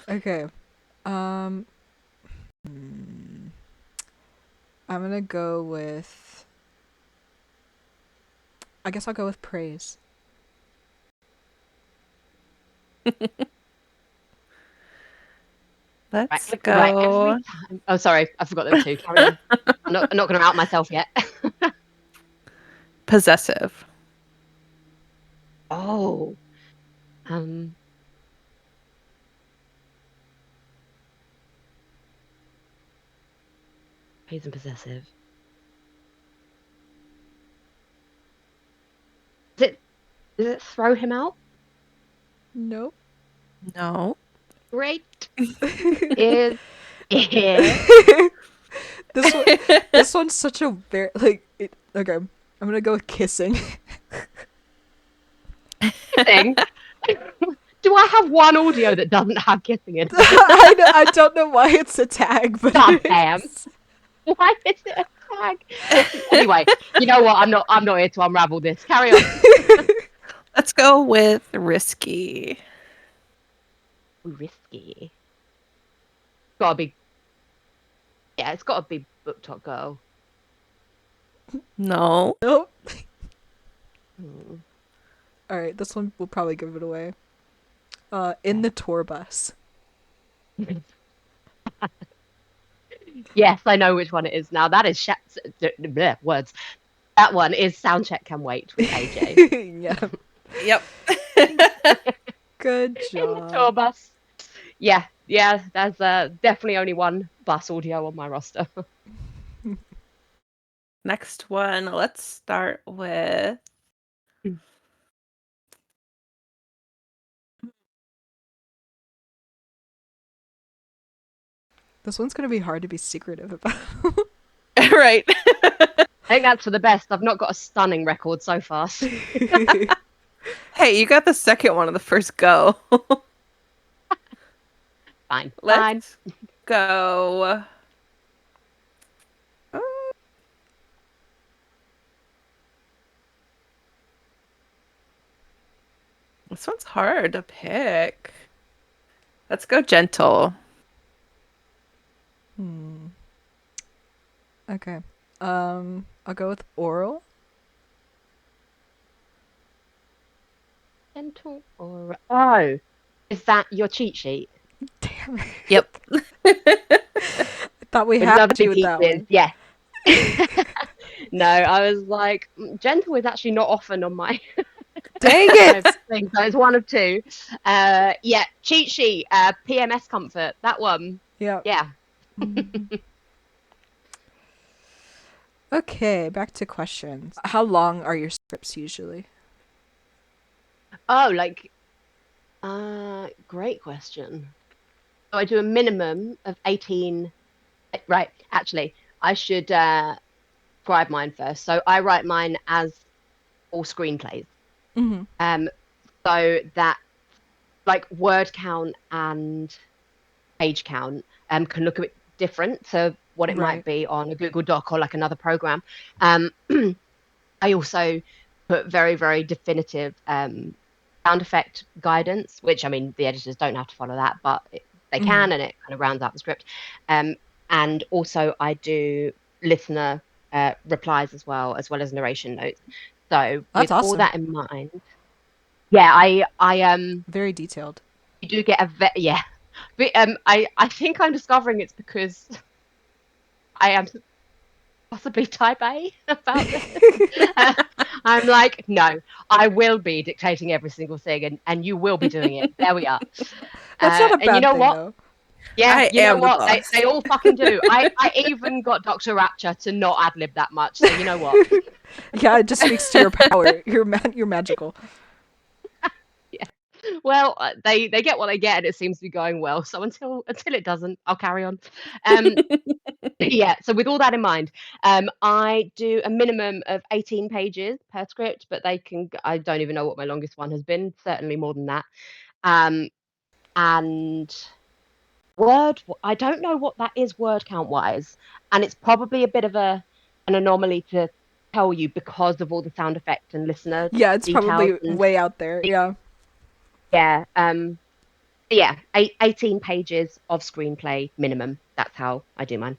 Okay. Um I'm gonna go with, I guess I'll go with praise. Let's Right, every go time. Oh, sorry, I forgot there were two. Carry on. I'm not going to out myself yet. possessive. Oh, um, praise and possessive. Does it does it throw him out? Nope. No. Great. Is it This one's such a very okay. I'm gonna go with kissing. kissing? Do I have one audio that doesn't have kissing in it? I don't know why it's a tag, but God damn. Why is it a tag? Anyway, you know what? I'm not here to unravel this. Carry on. Let's go with risky. Risky. Gotta be. Yeah, it's gotta be Book Talk Girl. No. Nope. Hmm. All right, this one will probably give it away. In the tour bus. Yes, I know which one it is now. That is words. That one is Soundcheck Can Wait with AJ. Yeah. Yep. In Good the tour job. bus. Yeah, there's definitely only one bus audio on my roster. Next one. Let's start with. This one's gonna be hard to be secretive about. Right. I think that's for the best. I've not got a stunning record so far. Hey, you got the second one of the first go. Fine. Let's go. This one's hard to pick. Let's go gentle. Okay. I'll go with oral. Gentle or oh, is that your cheat sheet? Damn it. Yep. I thought we With had another to two with that pieces, one. yeah. No, I was like, gentle is actually not often on my Dang it! thing, so it's one of two. Yeah, cheat sheet, PMS comfort, that one. Yeah. Yeah. Okay, back to questions. How long are your scripts usually? Oh, great question. So I do a minimum of 18. Right, actually, I should describe mine first. So I write mine as all screenplays. Mm-hmm. So that like word count and page count can look a bit different to what it might Right. be on a Google Doc or like another program. I also put very, very definitive sound effect guidance, which I mean, the editors don't have to follow that, but they can, and it kind of rounds out the script. And also, I do listener replies as well as narration notes. So That's with all awesome. that in mind, yeah, I Very detailed. you do get yeah, but I think I'm discovering it's because I am possibly type A about this. I'm like, no, I will be dictating every single thing, and you will be doing it. There we are. That's not a And you bad know thing, what? though. Yeah, I you know am the what? boss. They all fucking do. I even got Dr. Rapture to not ad lib that much. So you know what? Yeah, it just speaks to your power. You're magical. Yeah. Well, they get what they get, and it seems to be going well. So until it doesn't, I'll carry on. Yeah. So with all that in mind, I do a minimum of 18 pages per script, but I don't even know what my longest one has been. Certainly more than that. And I don't know what that is word count wise, and it's probably a bit of an anomaly to tell you because of all the sound effects and listener Yeah, it's details probably and way out there. Yeah. yeah. Yeah, 18 pages of screenplay minimum. That's how I do mine.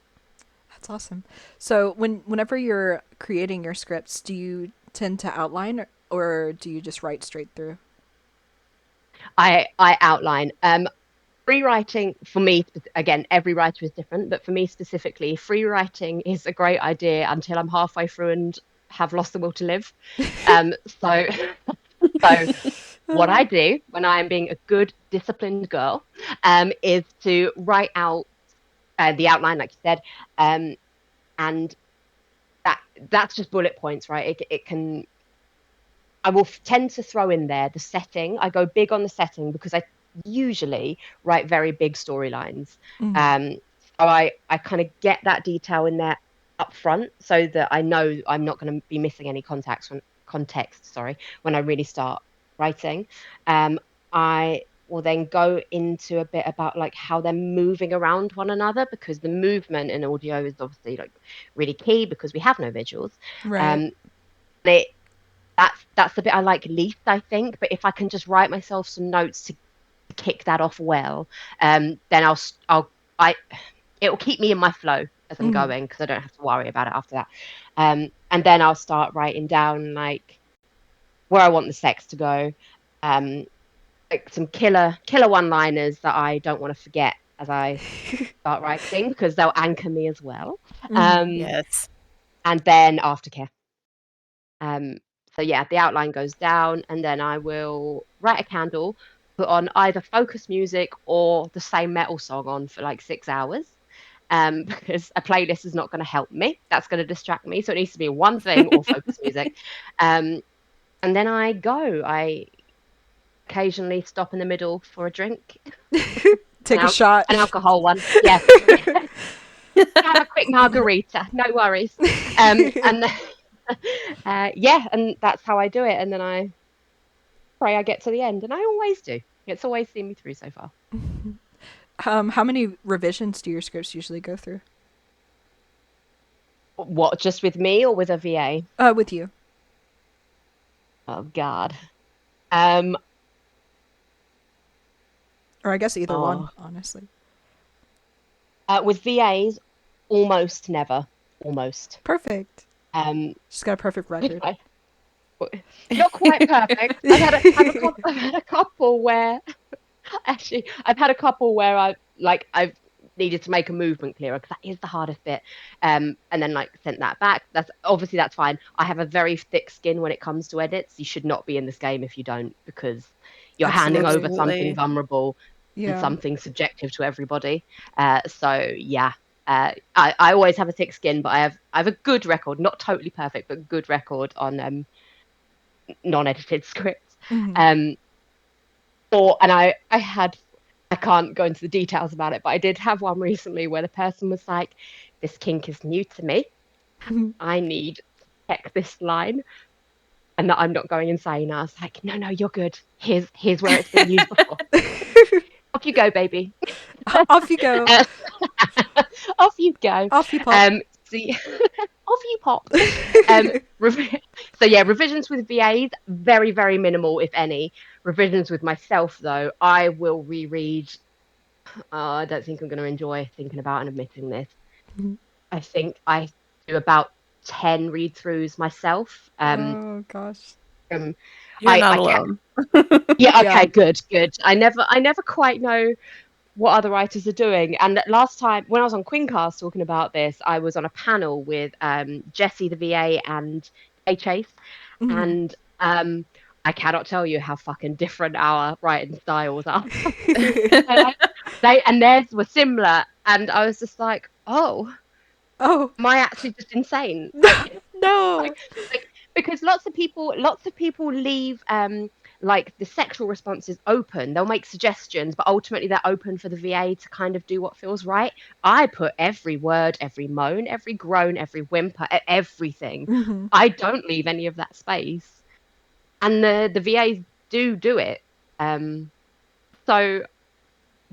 That's awesome. So whenever you're creating your scripts, do you tend to outline or do you just write straight through? I outline. Free writing for me, again, every writer is different, but for me specifically, free writing is a great idea until I'm halfway through and have lost the will to live. So so what I do when I am being a good disciplined girl is to write out the outline, like you said, and that's just bullet points, right? It can I will tend to throw in there the setting. I go big on the setting because I usually write very big storylines. So I kind of get that detail in there up front so that I know I'm not going to be missing any context, sorry, when I really start writing. I will then go into a bit about like how they're moving around one another, because the movement in audio is obviously like really key because we have no visuals. Right. It that's the bit I like least, I think. But if I can just write myself some notes to kick that off well, then I it'll keep me in my flow as I'm going, because I don't have to worry about it after that. And then I'll start writing down like where I want the sex to go, like some killer one-liners that I don't want to forget as I start writing, because they'll anchor me as well. Yes. And then aftercare. So yeah, the outline goes down, and then I will write a candle, put on either focus music or the same metal song on for like 6 hours. Because a playlist is not going to help me. That's going to distract me. So it needs to be one thing or focus music. And then I go. I occasionally stop in the middle for a drink. Take a shot. An alcohol one. Yeah. Have a quick margarita. No worries. And yeah, and that's how I do it. And then I pray I get to the end, and I always do. It's always seen me through so far. How many revisions do your scripts usually go through? What, just with me or with a VA? With you. Oh God. Or I guess either one, honestly. With VAs, almost never. Almost. Perfect. She's got a perfect record. Not quite perfect. I've had a couple where I've needed to make a movement clearer, because that is the hardest bit. And then like sent that back. That's fine. I have a very thick skin when it comes to edits. You should not be in this game if you don't, because you're handing over something vulnerable and something subjective to everybody. So yeah. I always have a thick skin, but I have a good record, not totally perfect, but good record on non-edited scripts. I can't go into the details about it, but I did have one recently where the person was like, this kink is new to me. I need to check this line and that I'm not going insane. I was like, no, you're good. Here's where it's been used before. Off you go, baby. Off you go. Off you go. Off you pop. Off you pop. So yeah, revisions with VAs, very, very minimal, if any. Revisions with myself, though, I will reread. I don't think I'm going to enjoy thinking about and admitting this. I think I do about 10 read-throughs myself. Oh gosh. You're not alone. Yeah. Okay. Good. I never quite know what other writers are doing. And last time when I was on Queencast talking about this, I was on a panel with Jessie the VA and Chase, and I cannot tell you how fucking different our writing styles are. and theirs were similar, and I was just like, oh, am I actually just insane? No. Because lots of people leave like the sexual responses open. They'll make suggestions, but ultimately they're open for the VA to kind of do what feels right. I put every word, every moan, every groan, every whimper, everything. I don't leave any of that space, and the VAs do it. So,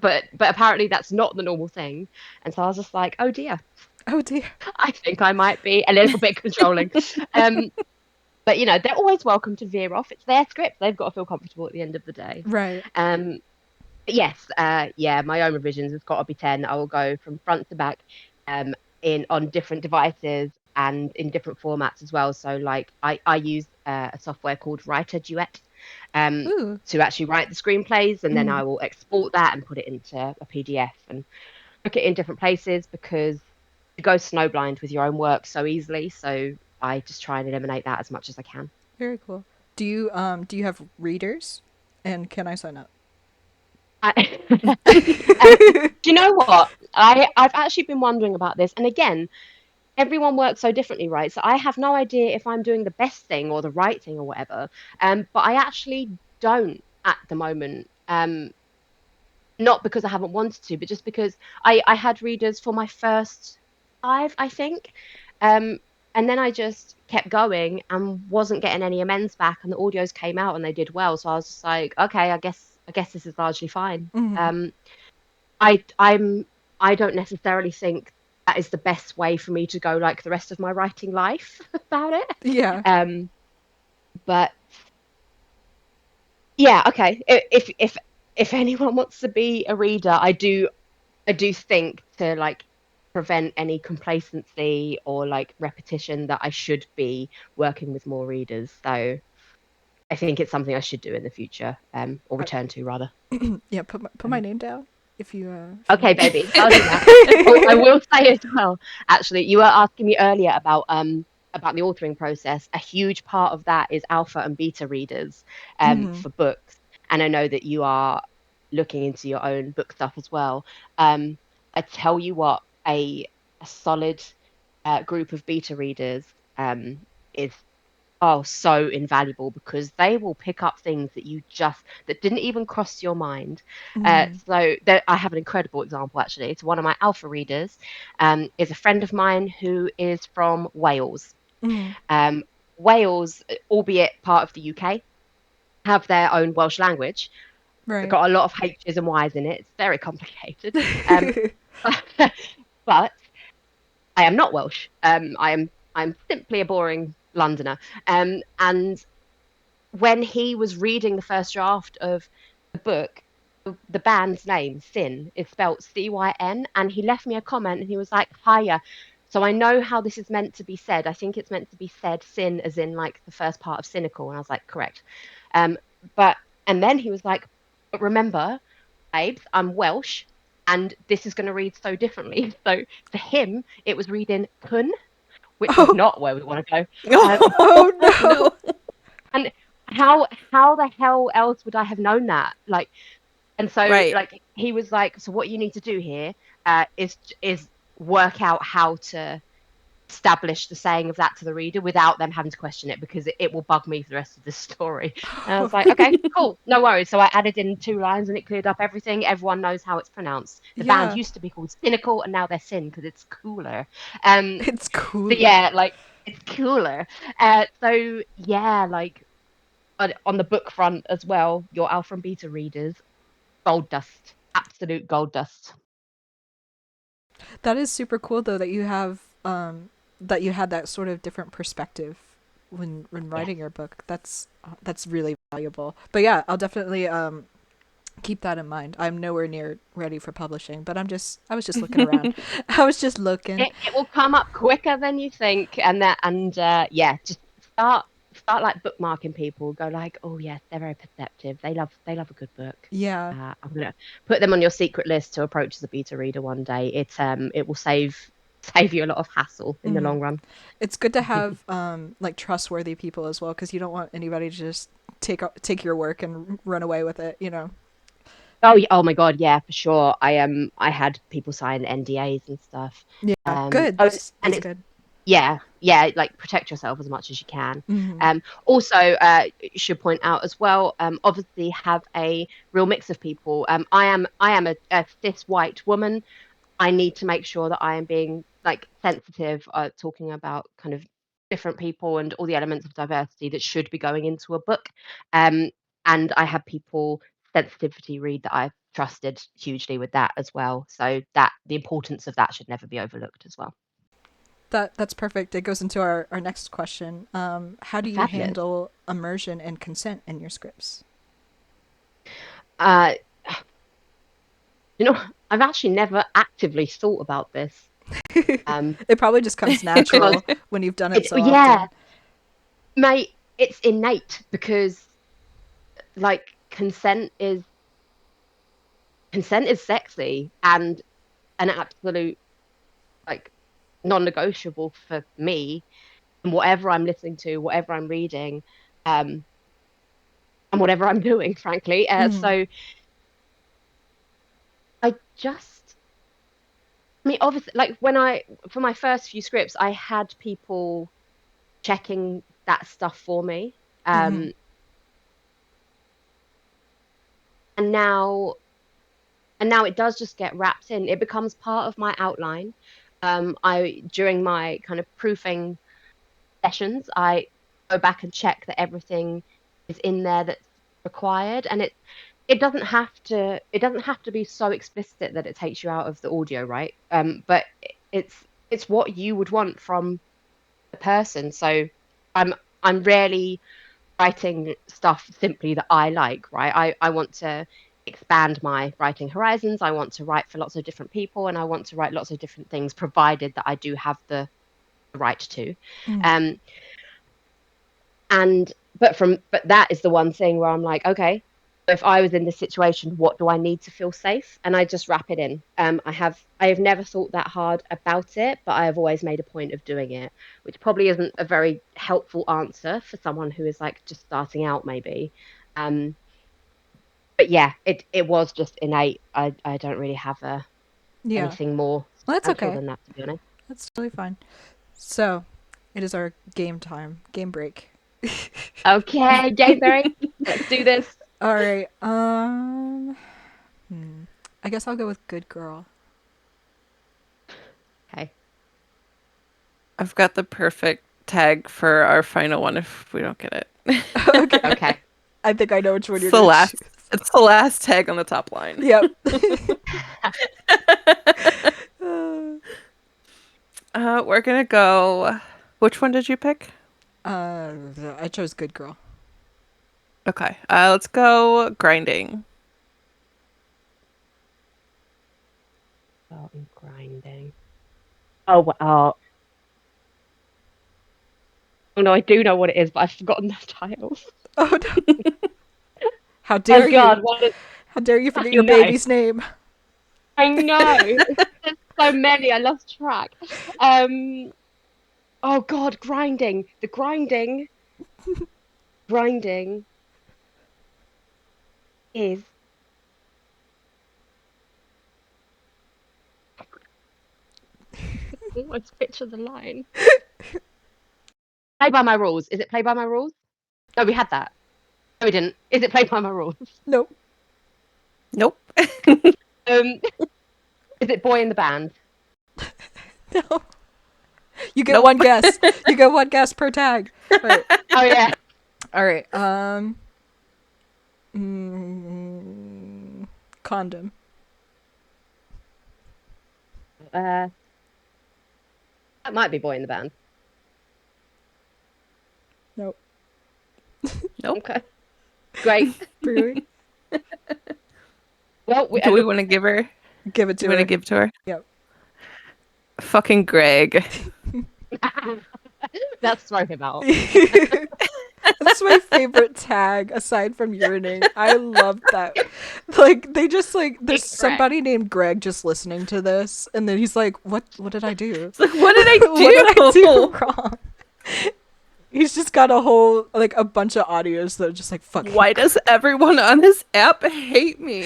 but apparently that's not the normal thing, and so I was just like, oh dear, I think I might be a little bit controlling. But they're always welcome to veer off. It's their script. They've got to feel comfortable at the end of the day. Right. But yes, my own revisions has got to be 10. I will go from front to back, on different devices and in different formats as well. So like I use a software called Writer Duet to actually write the screenplays, and then I will export that and put it into a PDF and look it in different places, because you go snowblind with your own work so easily. So I just try and eliminate that as much as I can. Very cool. Do you have readers, and can I sign up? Do you know what? I've actually been wondering about this, and again, everyone works so differently, right? So I have no idea if I'm doing the best thing or the right thing or whatever. But I actually don't at the moment. Not because I haven't wanted to, but just because I had readers for my first five, I think. Um, and then I just kept going and wasn't getting any amends back, and the audios came out and they did well. So I was just like, okay, I guess this is largely fine. Mhm. I'm I don't necessarily think that is the best way for me to go like the rest of my writing life about it. Yeah. Um, but yeah, okay. If anyone wants to be a reader, I do think to like prevent any complacency or like repetition that I should be working with more readers. So I think it's something I should do in the future, or Uh, return to rather. yeah, put my Um, name down if you okay, want. baby, I'll do that. Oh, I will say as well, actually, you were asking me earlier about the authoring process. A huge part of that is alpha and beta readers Mhm. for books. And I know that you are looking into your own book stuff as well. Um, I tell you what, a solid group of beta readers is so invaluable because they will pick up things that that didn't even cross your mind. Mhm. I have an incredible example actually. It's one of my alpha readers, is a friend of mine who is from Wales. Mhm. Um, Wales, albeit part of the UK, have their own Welsh language. They've Right. got a lot of H's and Y's in it. It's very complicated. Um, but I am not Welsh. I'm simply a boring Londoner. And when he was reading the first draft of the book, the band's name, Sin, is spelt Cyn, and he left me a comment and he was like, Hiya. So I know how this is meant to be said. I think it's meant to be said sin as in like the first part of cynical. And I was like, correct. Um, but and then he was like, but remember, babes, I'm Welsh and this is going to read so differently. So for him, it was reading kun, which is Oh, not where we want to go. oh no. No. And how the hell else would I have known that? Like, and so Right. like he was like, so what you need to do here is work out how to establish the saying of that to the reader without them having to question it because it will bug me for the rest of the story. And I was like, okay, cool, no worries. So I added in 2 lines and it cleared up everything. Everyone knows how it's pronounced. The band Yeah, used to be called Cynical and now they're Sin because it's cooler. Um, it's so cooler. yeah, like it's cooler. So yeah, like on the book front as well, your alpha and beta readers, gold dust, absolute gold dust. That is super cool though that you have that you had that sort of different perspective when Yes. writing your book. That's really valuable. But yeah, I'll definitely keep that in mind. I'm nowhere near ready for publishing, but I was just looking around. I was just looking. It will come up quicker than you think, and yeah, just start like bookmarking people. Go like, oh yes, they're very perceptive. They love a good book. Yeah. I'm gonna put them on your secret list to approach as a beta reader one day. It will save you a lot of hassle in the Mhm. long run. It's good to have like trustworthy people as well because you don't want anybody to just take your work and run away with it, you know. Oh my God, yeah, for sure. I had people sign NDAs and stuff. Yeah, good. Oh, and That's it's good. yeah, like protect yourself as much as you can. Mhm. Also, should point out as well, obviously have a real mix of people. I am a cis white woman. I need to make sure that I am being like sensitive, talking about kind of different people and all the elements of diversity that should be going into a book. Um, and I have people sensitivity read that I've trusted hugely with that as well. So that the importance of that should never be overlooked as well. That's perfect. It goes into our next question. How do you Fabulous. handle immersion and consent in your scripts? Uh, I've actually never actively thought about this. Um, It probably just comes because natural when you've done it so yeah, often. mate, it's innate because like consent is sexy and an absolute like non-negotiable for me and whatever I'm listening to, whatever I'm reading, um, and whatever I'm doing, frankly. Mhm. So I just I mean, obviously, like for my first few scripts, I had people checking that stuff for me. Mm-hmm. And now it does just get wrapped in. It becomes part of my outline. I during my kind of proofing sessions, I go back and check that everything is in there that's required, and it doesn't have to be so explicit that it takes you out of the audio, right? But it's what you would want from the person. So I'm I'm rarely writing stuff simply that I like, right? I want to expand my writing horizons. I want to write for lots of different people, and I want to write lots of different things, provided that I do have the right to. Mm. Um, and but that is the one thing where I'm like, okay, if I was in this situation, what do I need to feel safe? And I just wrap it in. I have never thought that hard about it, but I have always made a point of doing it, which probably isn't a very helpful answer for someone who is like just starting out, maybe. Um, but yeah, it was just innate. I don't really have Yeah. anything more Well, that's substantial okay. than that, to be honest. That's totally fine. So, it is our game time. Game break. Okay, January, let's do this. All right. I guess I'll go with good girl. Okay. I've got the perfect tag for our final one if we don't get it. Okay. Okay. I think I know which one It's you're the going to last. choose. It's the last tag on the top line. Yep. We're gonna go. Which one did you pick? I chose good girl. Okay. Let's go grinding. Oh, I'm grinding. Oh, oh. Oh no, I do know what it is, but I've forgotten the title. Oh no. How Oh dare God, you? what is How dare you forget I your know. baby's name? I know. There's so many, I lost track. Um, oh God, grinding. The grinding is almost picture the line. Play by my rules. Is it play by my rules? No, we had that. No, we didn't. Is it play by my rules? Nope. Nope. Um, is it boy in the band? No. You get Nope. one guess. You get one guess per tag. All right. Oh yeah. All right. Condom. Uh, that might be boy in the band. Nope. Nope. Okay. Great. Brewing. Well, Do we want to give her? Give it Do to we want to her. give to her? Yep. Fucking Greg. Let's throw him out. That's my favorite tag aside from urinating. I love that. Like they just like there's It's Greg. somebody named Greg just listening to this and then he's like, What did I do? It's like, what did I do? What did I do wrong? He's just got a whole like a bunch of audios that are just like fucking Why does everyone on this app hate me?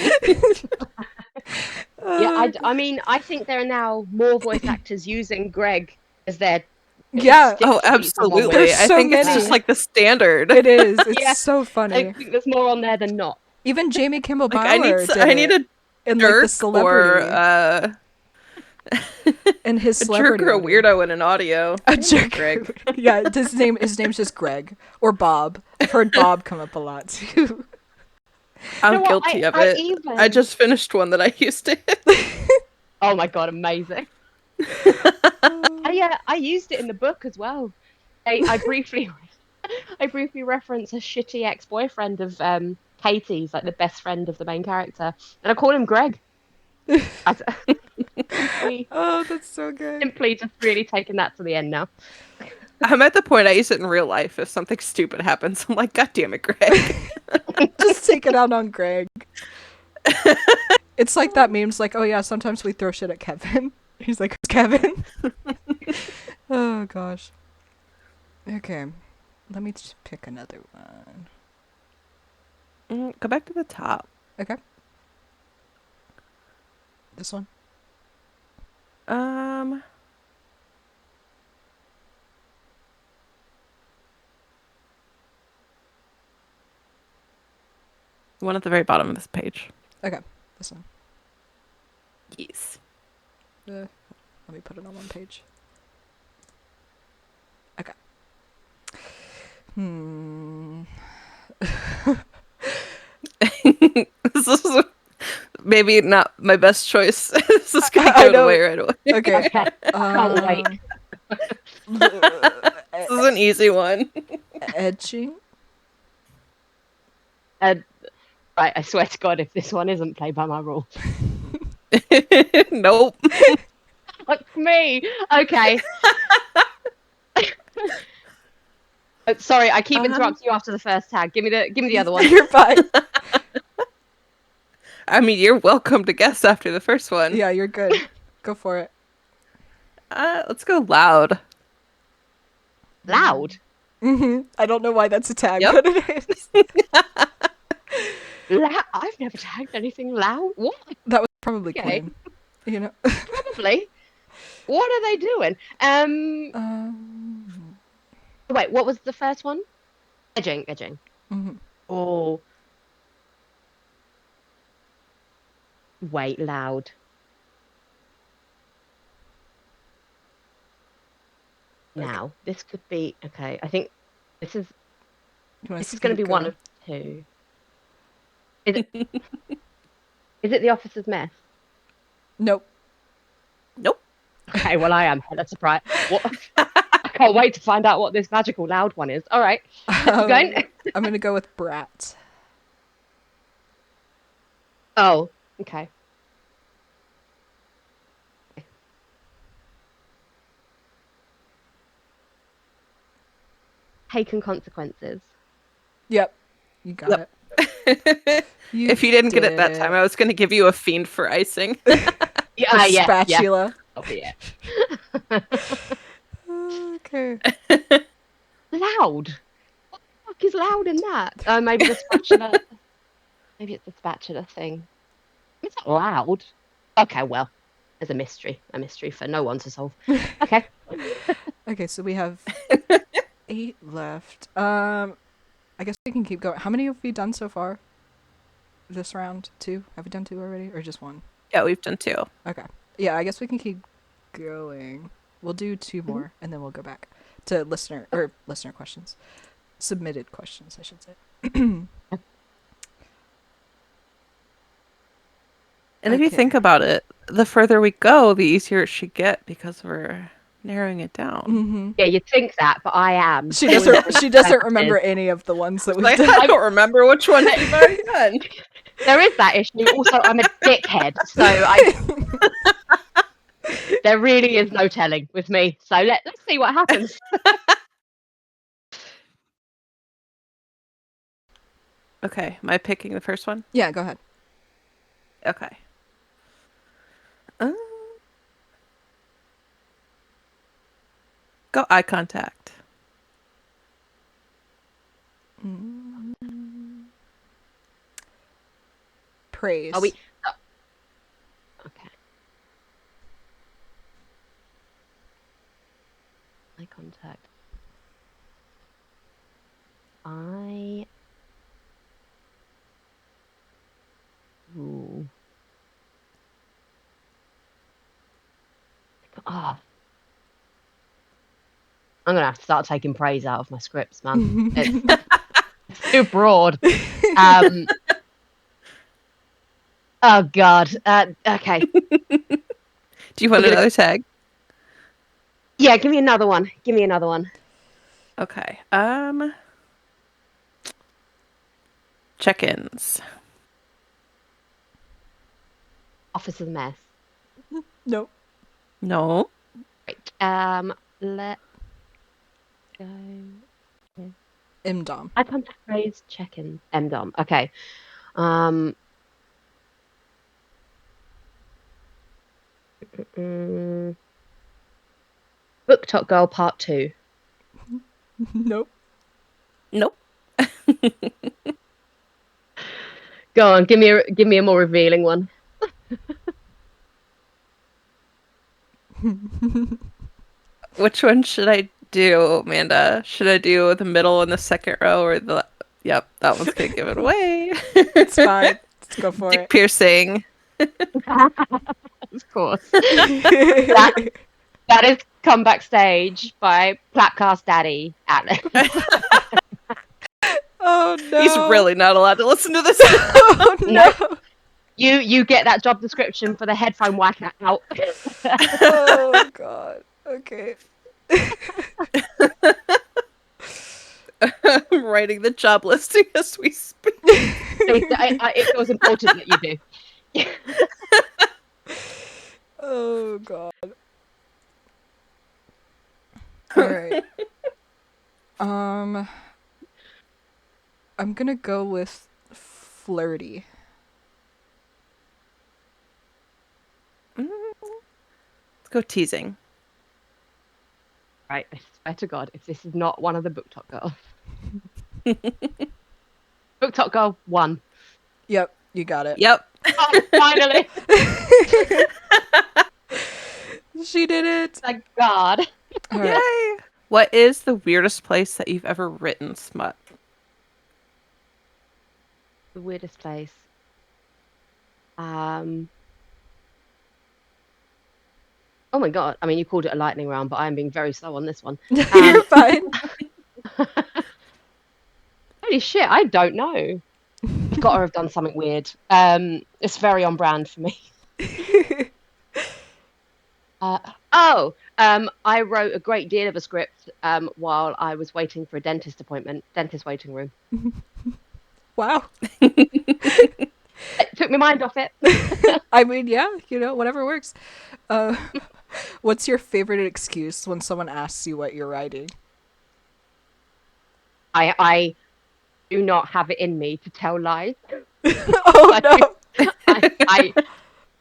Yeah, I mean, I think there are now more voice actors using Greg as their Yeah. Oh, stick for one absolutely. There's word. I so think it's just many. like the standard. It is. It's Yeah. so I funny. think there's more on there than not. Even Jamie Kimball Like Bower did I need it. a And like the jerk celebrity or and his a celebrity jerk or a audio. weirdo in an audio. A jerk. Greg. Yeah, his name's just Greg or Bob. I've heard Bob come up a lot too. I'm You know what? guilty of I it. even. I just finished one that I used to. Oh my God, amazing. I used it in the book as well. I briefly I briefly reference a shitty ex-boyfriend of Katie's, like the best friend of the main character, and I call him Greg. simply, Oh, that's so good. simply just really taking that to the end now. I'm at the point I use it in real life. If something stupid happens, I'm like, God damn it, Greg. Just take it out on Greg. It's like that meme's like, oh yeah, sometimes we throw shit at Kevin. He's like, who's Kevin? Oh gosh. Okay. Let me just pick another one. Go back to the top. Okay. This one? Um. One at the very bottom of this page. Okay, this one. Yes. Let me put it on one page. Okay. This is maybe not my best choice. This is gonna I give it know. away right away. Okay. Okay. Can't wait. This is an easy one. Edging. Right, I swear to God, if this one isn't played by my rules. Nope. Fuck me. Okay. Oh, sorry, I keep interrupting you after the first tag. Give me the other one. You're fine. I mean, you're welcome to guess after the first one. Yeah, you're good. Go for it. Let's go loud. Loud. I don't know why that's a tag, Yep. but it is. I've never tagged anything loud. What? That was probably Okay. Quinn. You know. Probably. What are they doing? Wait, what was the first one? Edging. Mhm. Oh. Wait, loud. Now, this could be okay. I think this is going to be one of two. Is it The Officer's Mess? Nope. Nope. Okay, well I am hella surprised. What? I can't wait to find out what this magical loud one is. All right, keep going. I'm gonna go with Brat. Oh, okay. Taken consequences. Yep. You got it. If you didn't get it that time, I was going to give you a fiend for icing. A spatula. Oh yeah. Okay. Loud. What the fuck is loud in that? Oh, maybe the spatula. Maybe it's the spatula thing. It's not loud. Okay, well, there's a mystery for no one to solve. Okay. Okay, so we have 8 left. I guess we can keep going. How many have we done so far? This round? 2? Have we done 2 already, or just 1? Yeah, we've done 2. Okay. Yeah, I guess we can keep going. We'll do 2 more, and then we'll go back to listener questions. Submitted questions, I should say. And if you think about it, the further we go, the easier it should get because we're narrowing it down. Mm-hmm. Yeah, you'd think that, but I am. She doesn't remember any of the ones that we've Like, done. I don't remember which one you've already done. There is that issue. Also, I'm a dickhead, so there really is no telling with me. So let's see what happens. Okay, am I picking the first one? Yeah, go ahead. Okay. Go eye contact. Praise. Are we? Okay. Eye contact. Ooh. Oh. I'm gonna have to start taking praise out of my scripts, man. It's too broad. Oh God. Okay. Do you want another tag? Yeah, give me another one. Okay. Check-ins. Officer's Mess. Nope. No. Right. Let's go. MDOM. I contact praise check-in. MDOM. Okay. Book Top Girl Part 2. Nope. Nope. Go on, give me a more revealing one. Which one should I do, Amanda? Should I do the middle and the second row or the... Yep, that one's gonna give it away. It's fine. Let's go for Dick it. piercing. Of course. That is Come Backstage by PlapCast Daddy Atlas. Oh no. He's really not allowed to listen to this. Oh no. You get that job description for the headphone whack out. Oh god. Okay. I'm writing the job listing as we speak. It was important that you do. Oh god. All right. I'm gonna go with flirty. Let's go teasing. Right, I swear to God, if this is not one of the Book Talk girls. Book Talk girl 1. Yep, you got it. Yep. Oh, finally! She did it. Thank God. All right. Yay! What is the weirdest place that you've ever written smut? The weirdest place. Oh my God. I mean, you called it a lightning round, but I'm being very slow on this one. You're fine. Holy shit, I don't know. I've got to have done something weird. It's very on brand for me. I wrote a great deal of a script while I was waiting for a dentist appointment, dentist waiting room. Wow. It took my mind off it. I mean, yeah, whatever works. What's your favorite excuse when someone asks you what you're writing? I do not have it in me to tell lies. Oh no.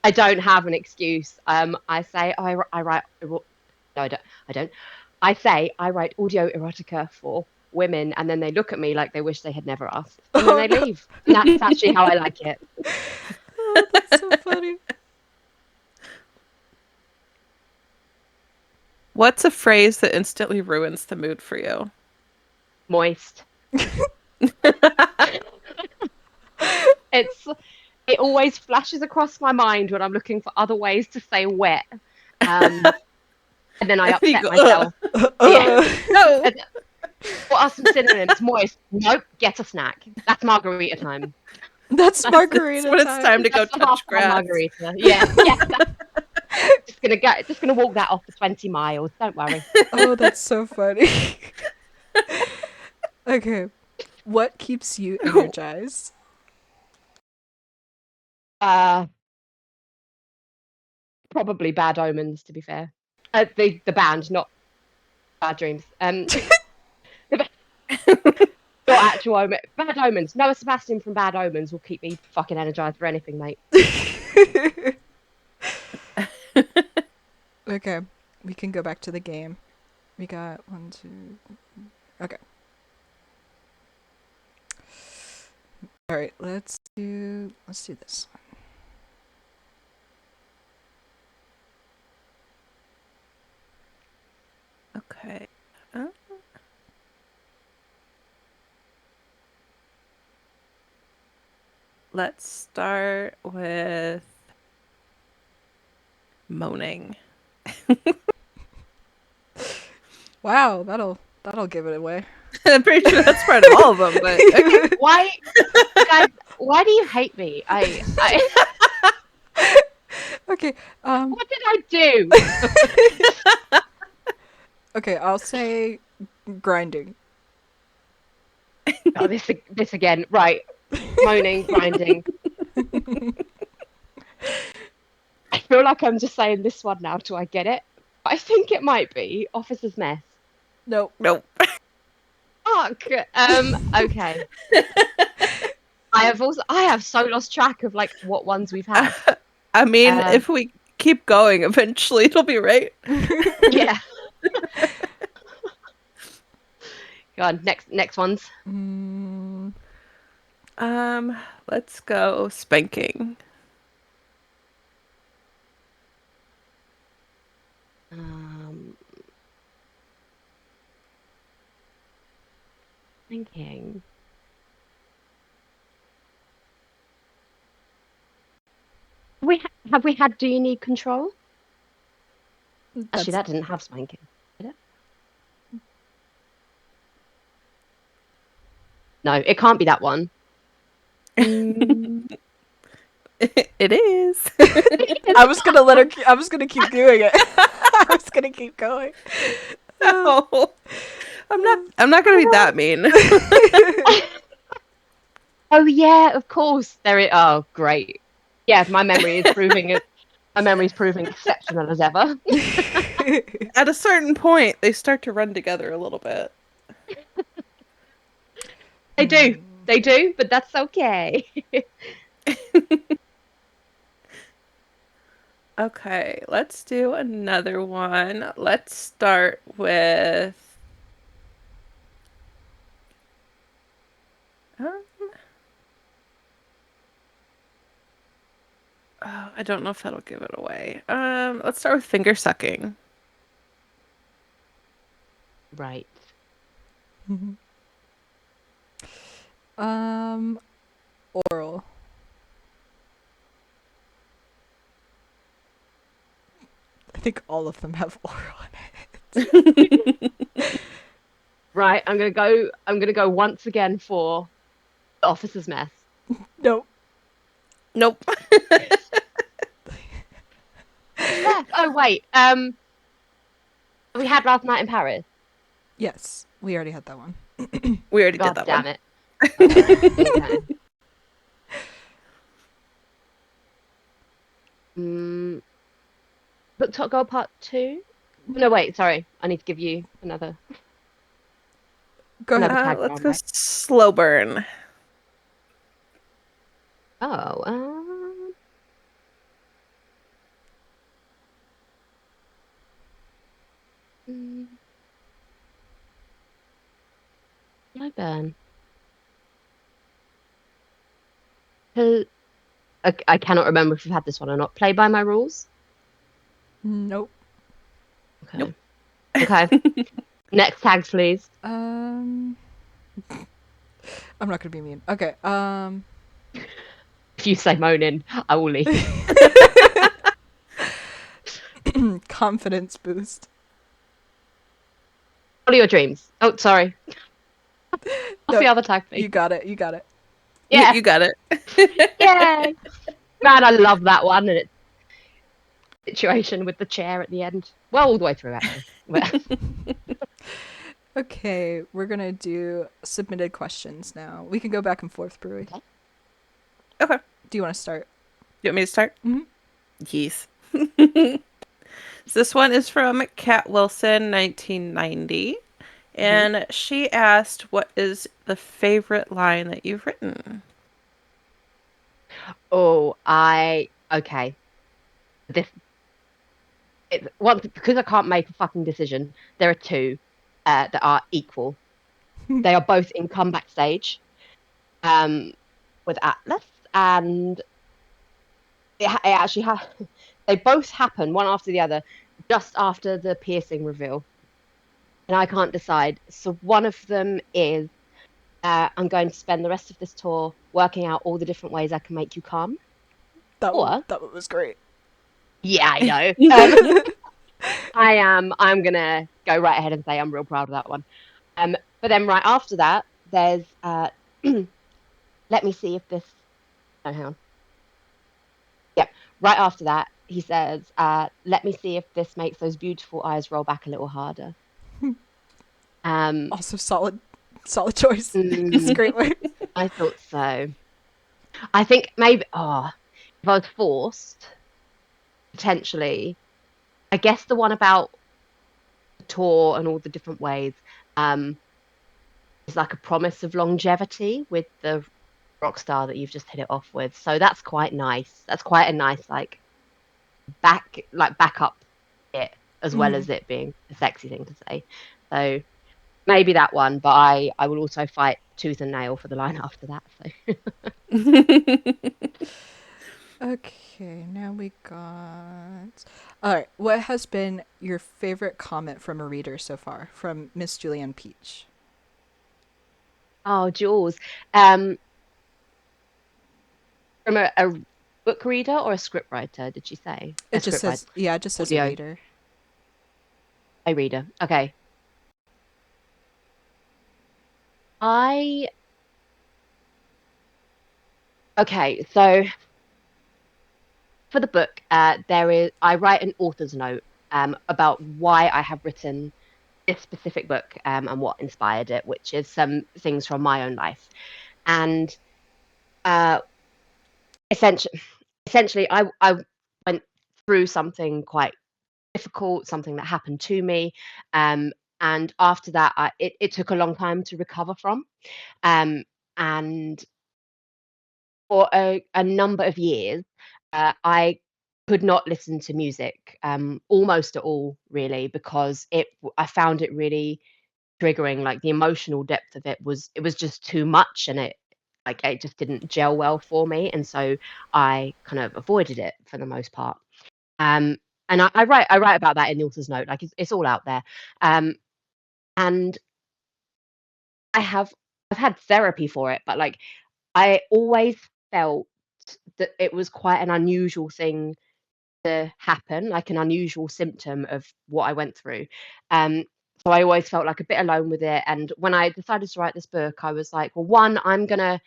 I don't have an excuse. I say I write. No, I don't. I say I write audio erotica for women, and then they look at me like they wish they had never asked, and then they leave. And that's actually how I like it. Oh, that's so funny. What's a phrase that instantly ruins the mood for you? Moist. It always flashes across my mind when I'm looking for other ways to say wet. And then I upset myself. Yeah. No. What are some synonyms? Moist. Nope. Get a snack. That's margarita time. That's margarita That's when it's time to go That's the touch half-time grass. margarita. Yeah. Just gonna walk that off for 20 miles. Don't worry. Oh, that's so funny. Okay. What keeps you energized? Probably Bad Omens, to be fair. The band, not Bad Dreams. Not actual omen. Bad Omens. Noah Sebastian from Bad Omens will keep me fucking energized for anything, mate. Okay, we can go back to the game. We got 1, 2. Okay. All right, let's do this one. Okay. Let's start with moaning. Wow, that'll give it away. I'm pretty sure that's part of all of them, but okay. Why, guys? Why do you hate me? Okay. What did I do? Okay, I'll say grinding. Oh, this again. Right. Moaning, grinding. I feel like I'm just saying this one now till I get it. But I think it might be Officer's Mess. Nope. Nope. Fuck. Okay. I have so lost track of like what ones we've had. I mean, if we keep going, eventually it'll be right. Yeah. Go on, next ones. Let's go spanking. Thinking. Have we had Do You Need Control? Actually, that didn't have spanking, did it? No, it can't be that one. It is. I was gonna let her. I was gonna keep doing it. I was gonna keep going. No, I'm not gonna be that mean. Oh yeah, of course. There it. Oh, great. Yeah, my memory is proving it. My memory's proving exceptional as ever. At a certain point, they start to run together a little bit. They do, but that's okay. Okay, let's do another one. Let's start with. Oh, I don't know if that'll give it away. Let's start with finger sucking. Right. Oral. I think all of them have oral in it. Right, I'm gonna go once again for the officer's mess. Nope. Nope. Yeah. Oh wait. We had Last Night in Paris. Yes, we already had that one. We already God did that damn one. it. Okay. Book Top Girl Part 2? No, wait, sorry. I need to give you another. Go ahead. Another tag Let's round, go right? slow burn. Oh, slow burn. I cannot remember if we've had this one or not. Play by my rules? Nope. Okay. Nope. Okay. Next tags, please. I'm not gonna be mean. Okay. If you say moaning, I will leave. Confidence boost. What are your dreams? Oh, sorry. What's No, the other tag, please? You got it. You got it. Yeah. You got it. Yay. Man, I love that one and its situation with the chair at the end. Well, all the way through, actually. Okay, we're gonna do submitted questions now. We can go back and forth, Brewy. Okay. Do you want to start? You want me to start? Mm-hmm. Yes. So this one is from Kat Wilson, 1990. And she asked, what is the favorite line that you've written? Oh, okay. This because I can't make a fucking decision. There are two that are equal. They are both in comeback stage, with Atlas, and it actually they both happen one after the other, just after the piercing reveal, and I can't decide. So one of them is I'm going to spend the rest of this tour working out all the different ways I can make you come. That Or one was great. yeah, I know. I'm gonna go right ahead and say I'm real proud of that one. But then right after that, there's let me see if this. Oh, hang on. Yep. Right after that, he says, "Let me see if this makes those beautiful eyes roll back a little harder." Also solid choice. It's a great way. I thought so. I think maybe. Oh, if I was forced, potentially, I guess the one about the tour and all the different ways. Is like a promise of longevity with the rock star that you've just hit it off with. So that's quite nice. That's quite a nice back up it as well as it being a sexy thing to say. So maybe that one, but I will also fight tooth and nail for the line after that. So Okay, now we got. All right, what has been your favorite comment from a reader so far from Miss Julianne Peach? Oh, Jules. Um, from a book reader or a script writer, did you say? A It just script writer, says, yeah, it just says a audio, reader. a reader. Okay. I okay, so for the book, I write an author's note about why I have written this specific book and what inspired it, which is some things from my own life. And uh, essentially, essentially, I went through something quite difficult, something that happened to me, um, and after that, it took a long time to recover from. Um, and for a number of years, I could not listen to music almost at all, really, because I found it really triggering. Like the emotional depth of it was just too much, and it just didn't gel well for me, and so I kind of avoided it for the most part. Um, and I write about that in the author's note. Like it's all out there. Um, and I have I've had therapy for it, but like I always felt that it was quite an unusual thing to happen, like an unusual symptom of what I went through. Um, so I always felt like a bit alone with it. And when I decided to write this book, I was like, well, one, I'm gonna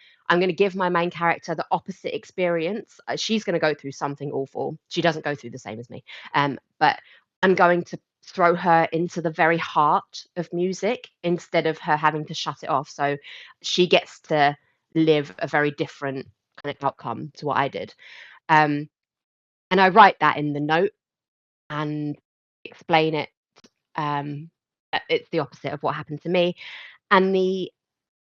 give my main character the opposite experience. She's gonna go through something awful. She doesn't go through the same as me. But I'm going to throw her into the very heart of music instead of her having to shut it off. So she gets to live a very different kind of outcome to what I did. Um, and I write that in the note and explain it. That it's the opposite of what happened to me. And the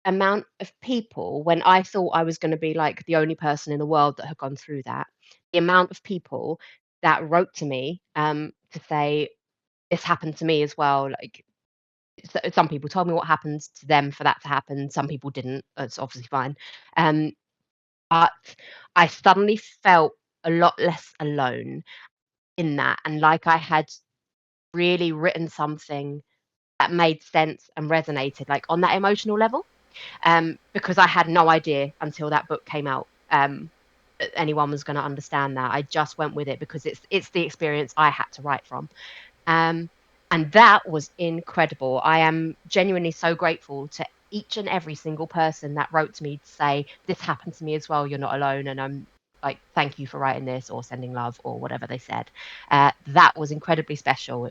amount of people, when I thought I was going to be like the only person in the world that had gone through that, the amount of people that wrote to me to say, this happened to me as well. Like some people told me what happened to them for that to happen. Some people didn't. It's obviously fine. Um, but I suddenly felt a lot less alone in that. And like I had really written something that made sense and resonated like on that emotional level, because I had no idea until that book came out that anyone was going to understand that. I just went with it because it's the experience I had to write from. um, and that was incredible. I am genuinely so grateful to each and every single person that wrote to me to say this happened to me as well, you're not alone, and I'm like, thank you for writing this or sending love or whatever they said. That was incredibly special.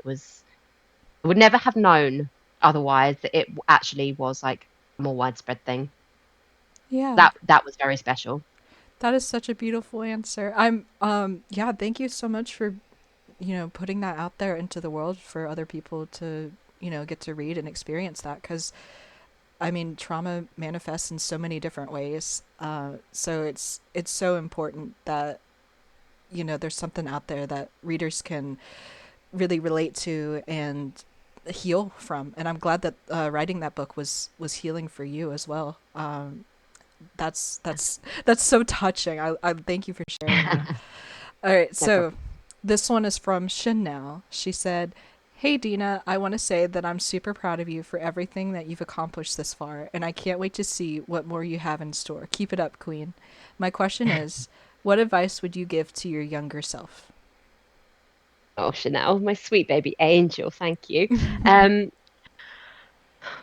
I would never have known otherwise that it actually was like a more widespread thing. Yeah, That was very special. that is such a beautiful answer. Yeah, thank you so much for, putting that out there into the world for other people to, get to read and experience that. Because, I mean, trauma manifests in so many different ways. So it's so important that, there's something out there that readers can really relate to and heal from. And I'm glad that writing that book was healing for you as well. That's so touching. I thank you for sharing that. All right, No so problem. this one is from Chanel. She said, "Hey Deena, I want to say that I'm super proud of you for everything that you've accomplished this far, and I can't wait to see what more you have in store. Keep it up, Queen. My question is, what advice would you give to your younger self?" Oh, Chanel, my sweet baby angel, thank you. Um,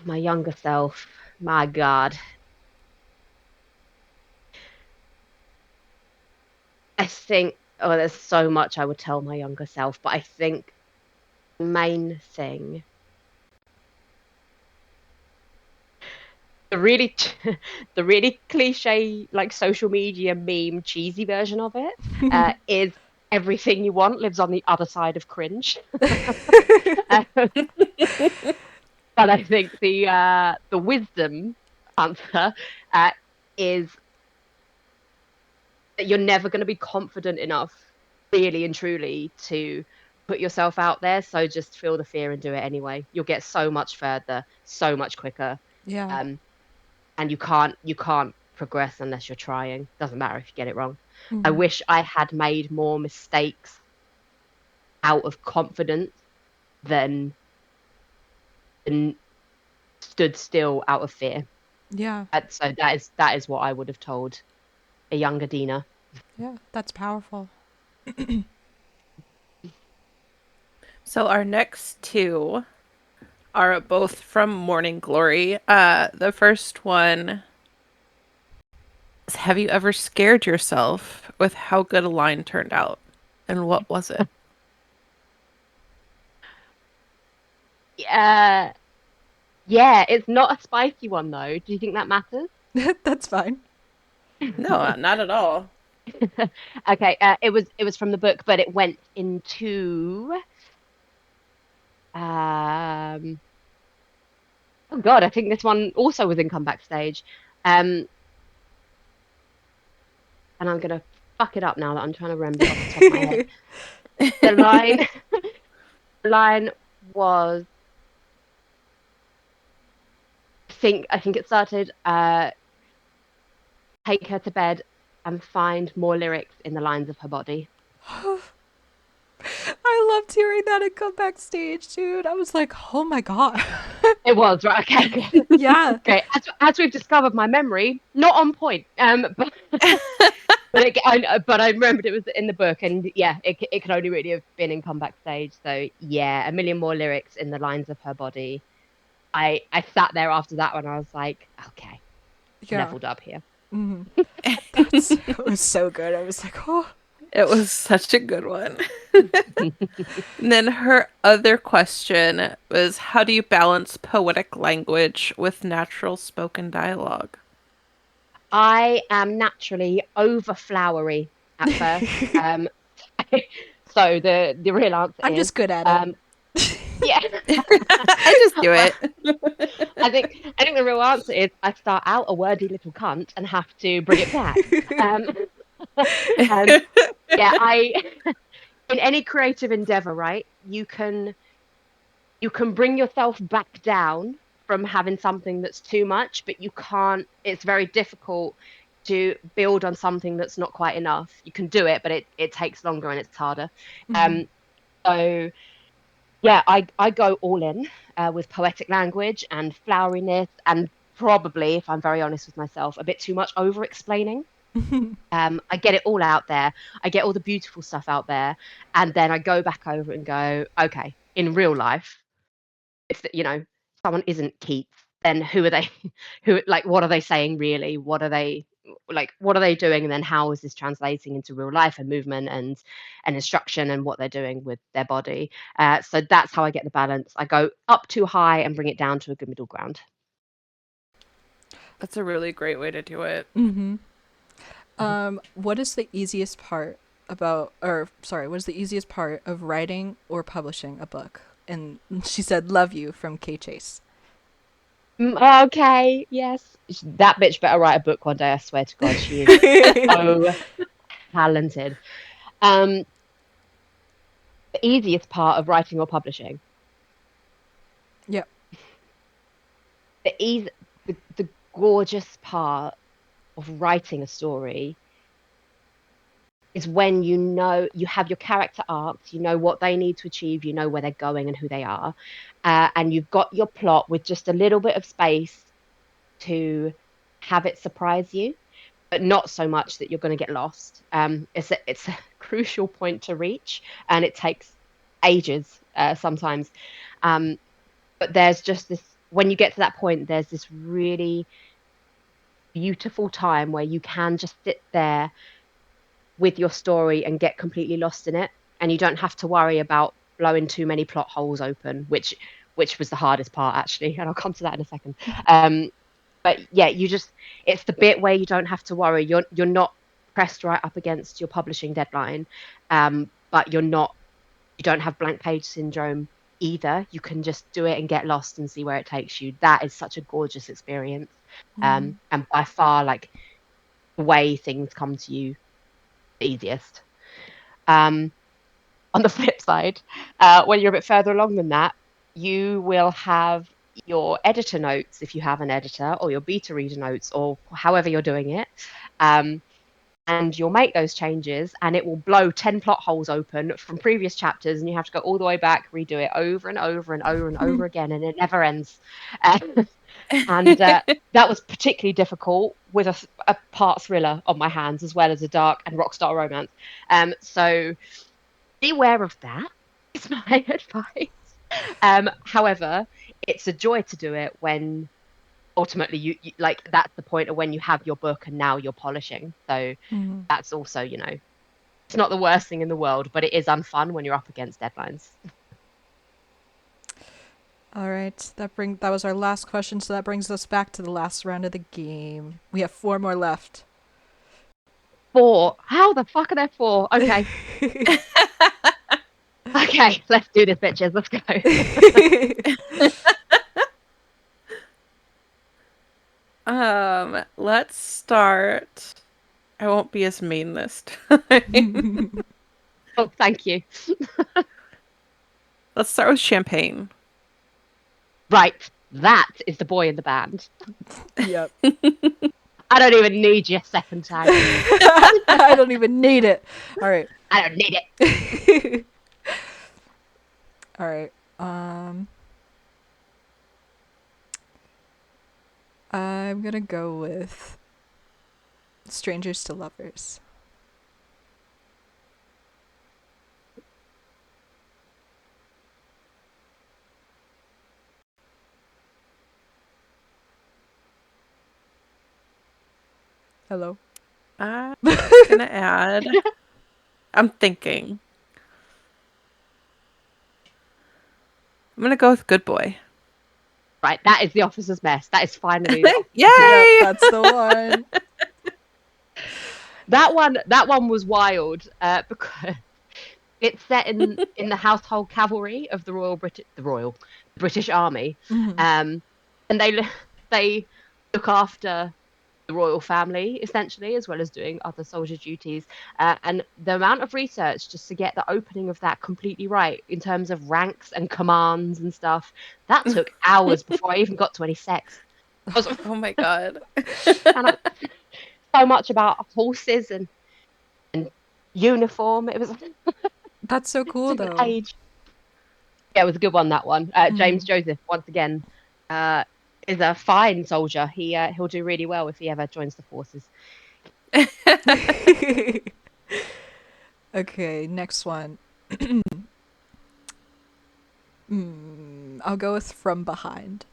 my younger self, my God. I think, oh, there's so much I would tell my younger self, but I think the main thing, the really, the really cliche, like social media meme, cheesy version of it, is everything you want lives on the other side of cringe. Um, but I think the wisdom answer uh, is that you're never going to be confident enough, really and truly, to put yourself out there. So just feel the fear and do it anyway. You'll get so much further, so much quicker. Yeah. Um, and you can't progress unless you're trying. Doesn't matter if you get it wrong. I Hmm. wish I had made more mistakes out of confidence than than stood still out of fear. Yeah. So that is what I would have told a younger Deena. Yeah, that's powerful. So our next two are both from Morning Glory. The first one is, have you ever scared yourself with how good a line turned out? And what was it? Yeah, it's not a spicy one though. Do you think that matters? That's fine. No, not at all. Okay, it was from the book, but it went into um oh God, I think this one also was in comeback stage. Um and I'm gonna fuck it up now that I'm trying to remember it off the top of my head. The line the line was I think it started take her to bed and find more lyrics in the lines of her body. I loved hearing that at comeback stage, dude. I was like, oh my God. It was right. Okay, good. Yeah. Okay, as we've discovered, my memory not on point. But but I remembered it was in the book, and yeah, it could only really have been in comeback stage. So yeah, a million more lyrics in the lines of her body. I sat there after that one. I was like, okay, Yeah. leveled up here. Mm-hmm. It was so good. I was like, oh. It was such a good one. And then her other question was, how do you balance poetic language with natural spoken dialogue? I am naturally over flowery at first. So the real answer I'm is just good at it. yeah. I just do it. I think the real answer is I start out a wordy little cunt and have to bring it back. Um, and yeah, I in any creative endeavor, right? You can bring yourself back down from having something that's too much, but you can't. It's very difficult to build on something that's not quite enough. You can do it, but it takes longer and it's harder. Mhm. Um, so yeah, I go all in with poetic language and floweriness, and probably, if I'm very honest with myself, a bit too much over explaining. I get it all out there. I get all the beautiful stuff out there, and then I go back over it and go, okay, in real life, if someone isn't Keats, then who are they? Who like what are they saying really? What are they like? What are they doing? And then how is this translating into real life and movement and instruction and what they're doing with their body? So that's how I get the balance. I go up too high and bring it down to a good middle ground. That's a really great way to do it. Mm-hmm. What is the easiest part what is the easiest part of writing or publishing a book? And she said, "Love you" from K Chase. Okay, yes, that bitch better write a book one day. I swear to God, she is so talented. Um, the easiest part of writing or publishing. Yep. the easy the gorgeous part of writing a story is when you have your character arcs, you know what they need to achieve, you know where they're going and who they are, and you've got your plot with just a little bit of space to have it surprise you, but not so much that you're going to get lost. It's a crucial point to reach, and it takes ages sometimes. Um, but there's just this when you get to that point, there's this really beautiful time where you can just sit there with your story and get completely lost in it, and you don't have to worry about blowing too many plot holes open, which was the hardest part actually, and I'll come to that in a second. But yeah, it's the bit where you don't have to worry. You're not pressed right up against your publishing deadline, but you don't have blank page syndrome either. You can just do it and get lost and see where it takes you. That is such a gorgeous experience. Mm. And by far, like the way things come to you the easiest. Um, on the flip side, when you're a bit further along than that, you will have your editor notes if you have an editor, or your beta reader notes, or however you're doing it. Um, and you'll make those changes, and it will blow 10 plot holes open from previous chapters, and you have to go all the way back, redo it over and over and over and over again, and it never ends. And that was particularly difficult with a part thriller on my hands, as well as a dark and rockstar romance. So beware of that, is my advice. However, it's a joy to do it when ultimately you like, that's the point of when you have your book and now you're polishing. So that's also, it's not the worst thing in the world, but it is unfun when you're up against deadlines. All right, that was our last question, so that brings us back to the last round of the game. We have 4 more left. 4? How the fuck are there 4? Okay. Okay, let's do this, bitches. Let's go. Let's start. I won't be as mean this time. Oh, thank you. Let's start with champagne. Right, that is the boy in the band. Yep. I don't even need your second tag. I don't even need it. All right. I don't need it. All right. I'm gonna go with Strangers to Lovers. Hello. I'm gonna add. I'm thinking. I'm gonna go with Good Boy. Right, that is The Officer's Mess. That is finally Yay! Yep, that's the one. That one was wild because it's set in the household cavalry of the British Army, and they look after the royal family essentially, as well as doing other soldier duties. And the amount of research just to get the opening of that completely right in terms of ranks and commands and stuff, that took hours before I even got to any sex. Oh my god! And so much about horses and uniform. It was That's so cool, an though. age. Yeah, it was a good one. That one. James Joseph, once again, is a fine soldier. He'll do really well if he ever joins the forces. Okay, next one. I'll go with From Behind.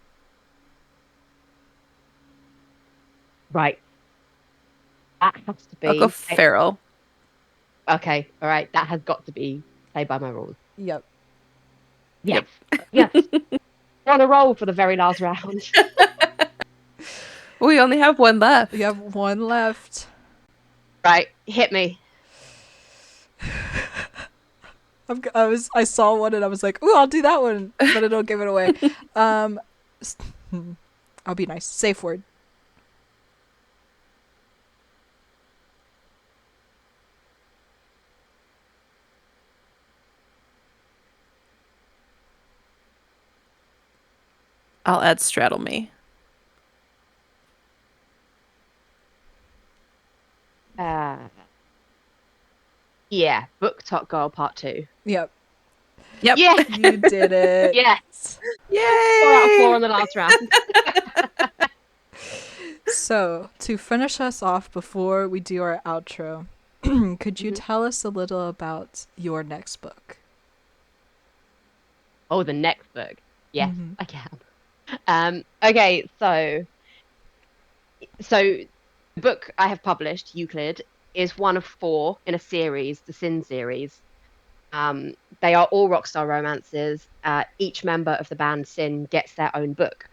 Right. That has to be. I'll go Feral. Okay, all right. That has got to be played by my rules. Yep. Yes. Yes. We're on a roll for the very last round. We only have one left. You have one left. Right, hit me. I saw one and I was like, ooh, I'll do that one, but I don't give it away. I'll be nice. Safe word. I'll add Straddle Me. Yeah, Book Top Girl Part 2. Yep. Yep. Yeah. You did it. Yes. Yay! 4 out of 4 on the last round. So, to finish us off before we do our outro, could you tell us a little about your next book? Oh, the next book. Yes, I can. Okay, so the book I have published, Euclid, is one of 4 in a series, the Sin series. They are all rockstar romances. Each member of the band Sin gets their own book.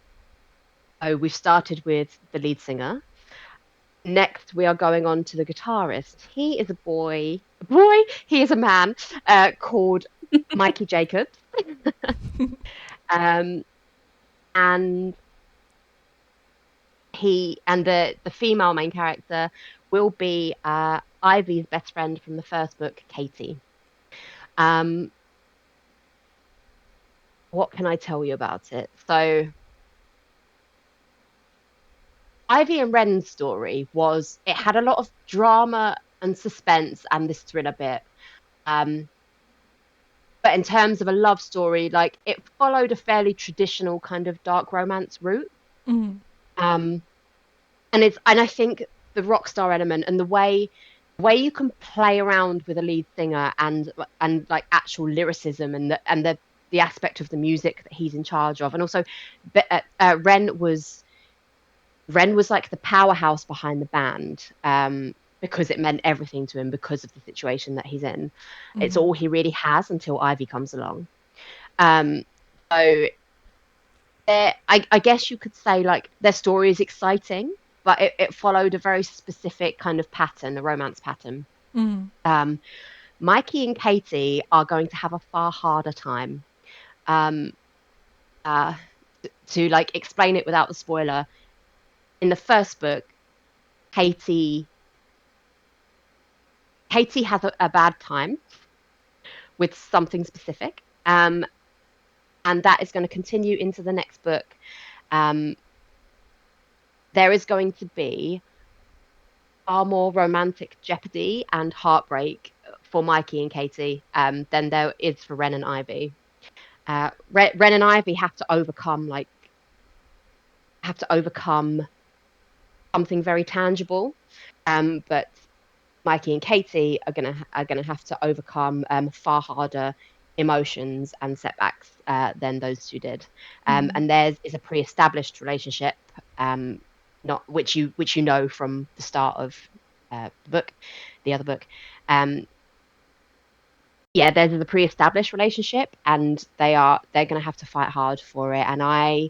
So we've started with the lead singer. Next, we are going on to the guitarist. He is a boy. He is a man called Mikey Jacobs. And the female main character will be Ivy's best friend from the first book, Katie. What can I tell you about it? So Ivy and Ren's story it had a lot of drama and suspense and this thriller bit. But in terms of a love story, like, it followed a fairly traditional kind of dark romance route. Mm. Um, and I think the rock star element and the way you can play around with a lead singer and like actual lyricism and the aspect of the music that he's in charge of, and also Ren was like the powerhouse behind the band, because it meant everything to him because of the situation that he's in. It's Mm. all he really has until Ivy comes along. Um, so I guess you could say like their story is exciting, but it followed a very specific kind of pattern, a romance pattern. Mm. Um, Mikey and Katie are going to have a far harder time. Um, uh, to like explain it without the spoiler, in the first book, Katie Katie has a bad time with something specific, and that is going to continue into the next book. Um, there is going to be far more romantic jeopardy and heartbreak for Mikey and Katie, than there is for Ren and Ivy. Ren and Ivy have to overcome something very tangible, but Mikey and Katie are gonna have to overcome far harder emotions and setbacks than those two did. Mm. And theirs is a pre-established relationship, um, not which you know from the start of the book, the other book. Um, yeah, theirs is a pre-established relationship, and they're gonna have to fight hard for it. And I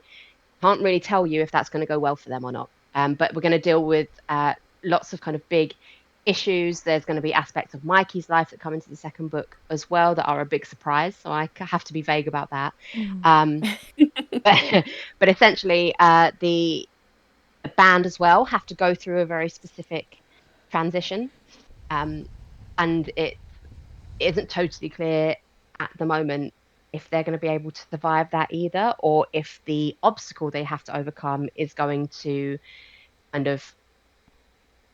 can't really tell you if that's going to go well for them or not. But we're going to deal with lots of kind of big issues. There's going to be aspects of Mikey's life that come into the second book as well that are a big surprise. So I have to be vague about that. Mm. Um, but, but essentially, the band as well have to go through a very specific transition. Um, and it isn't totally clear at the moment if they're going to be able to survive that either, or if the obstacle they have to overcome is going to kind of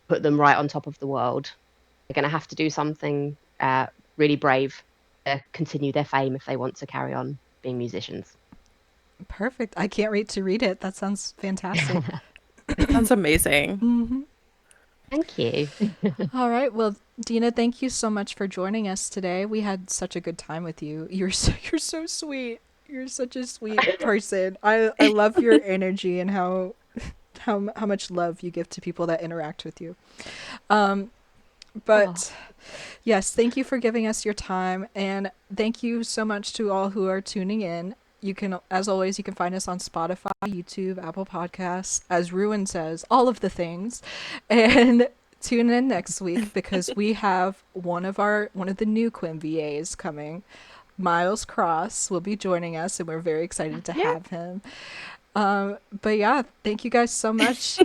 put them right on top of the world. They're going to have to do something really brave to continue their fame if they want to carry on being musicians. Perfect. I can't wait to read it. That sounds fantastic. It sounds amazing. Hmm. Thank you. All right. Well, Deena, thank you so much for joining us today. We had such a good time with you. You're so sweet. You're such a sweet person. I love your energy and how much love you give to people that interact with you. Um, Oh, but yes, thank you for giving us your time, and thank you so much to all who are tuning in. You can, as always, you can find us on Spotify, YouTube, Apple Podcasts, as Ruin says, all of the things. And tune in next week because we have one of the new Quinn VAs coming. Miles Cross will be joining us, and we're very excited to yeah. have him. But yeah, thank you guys so much.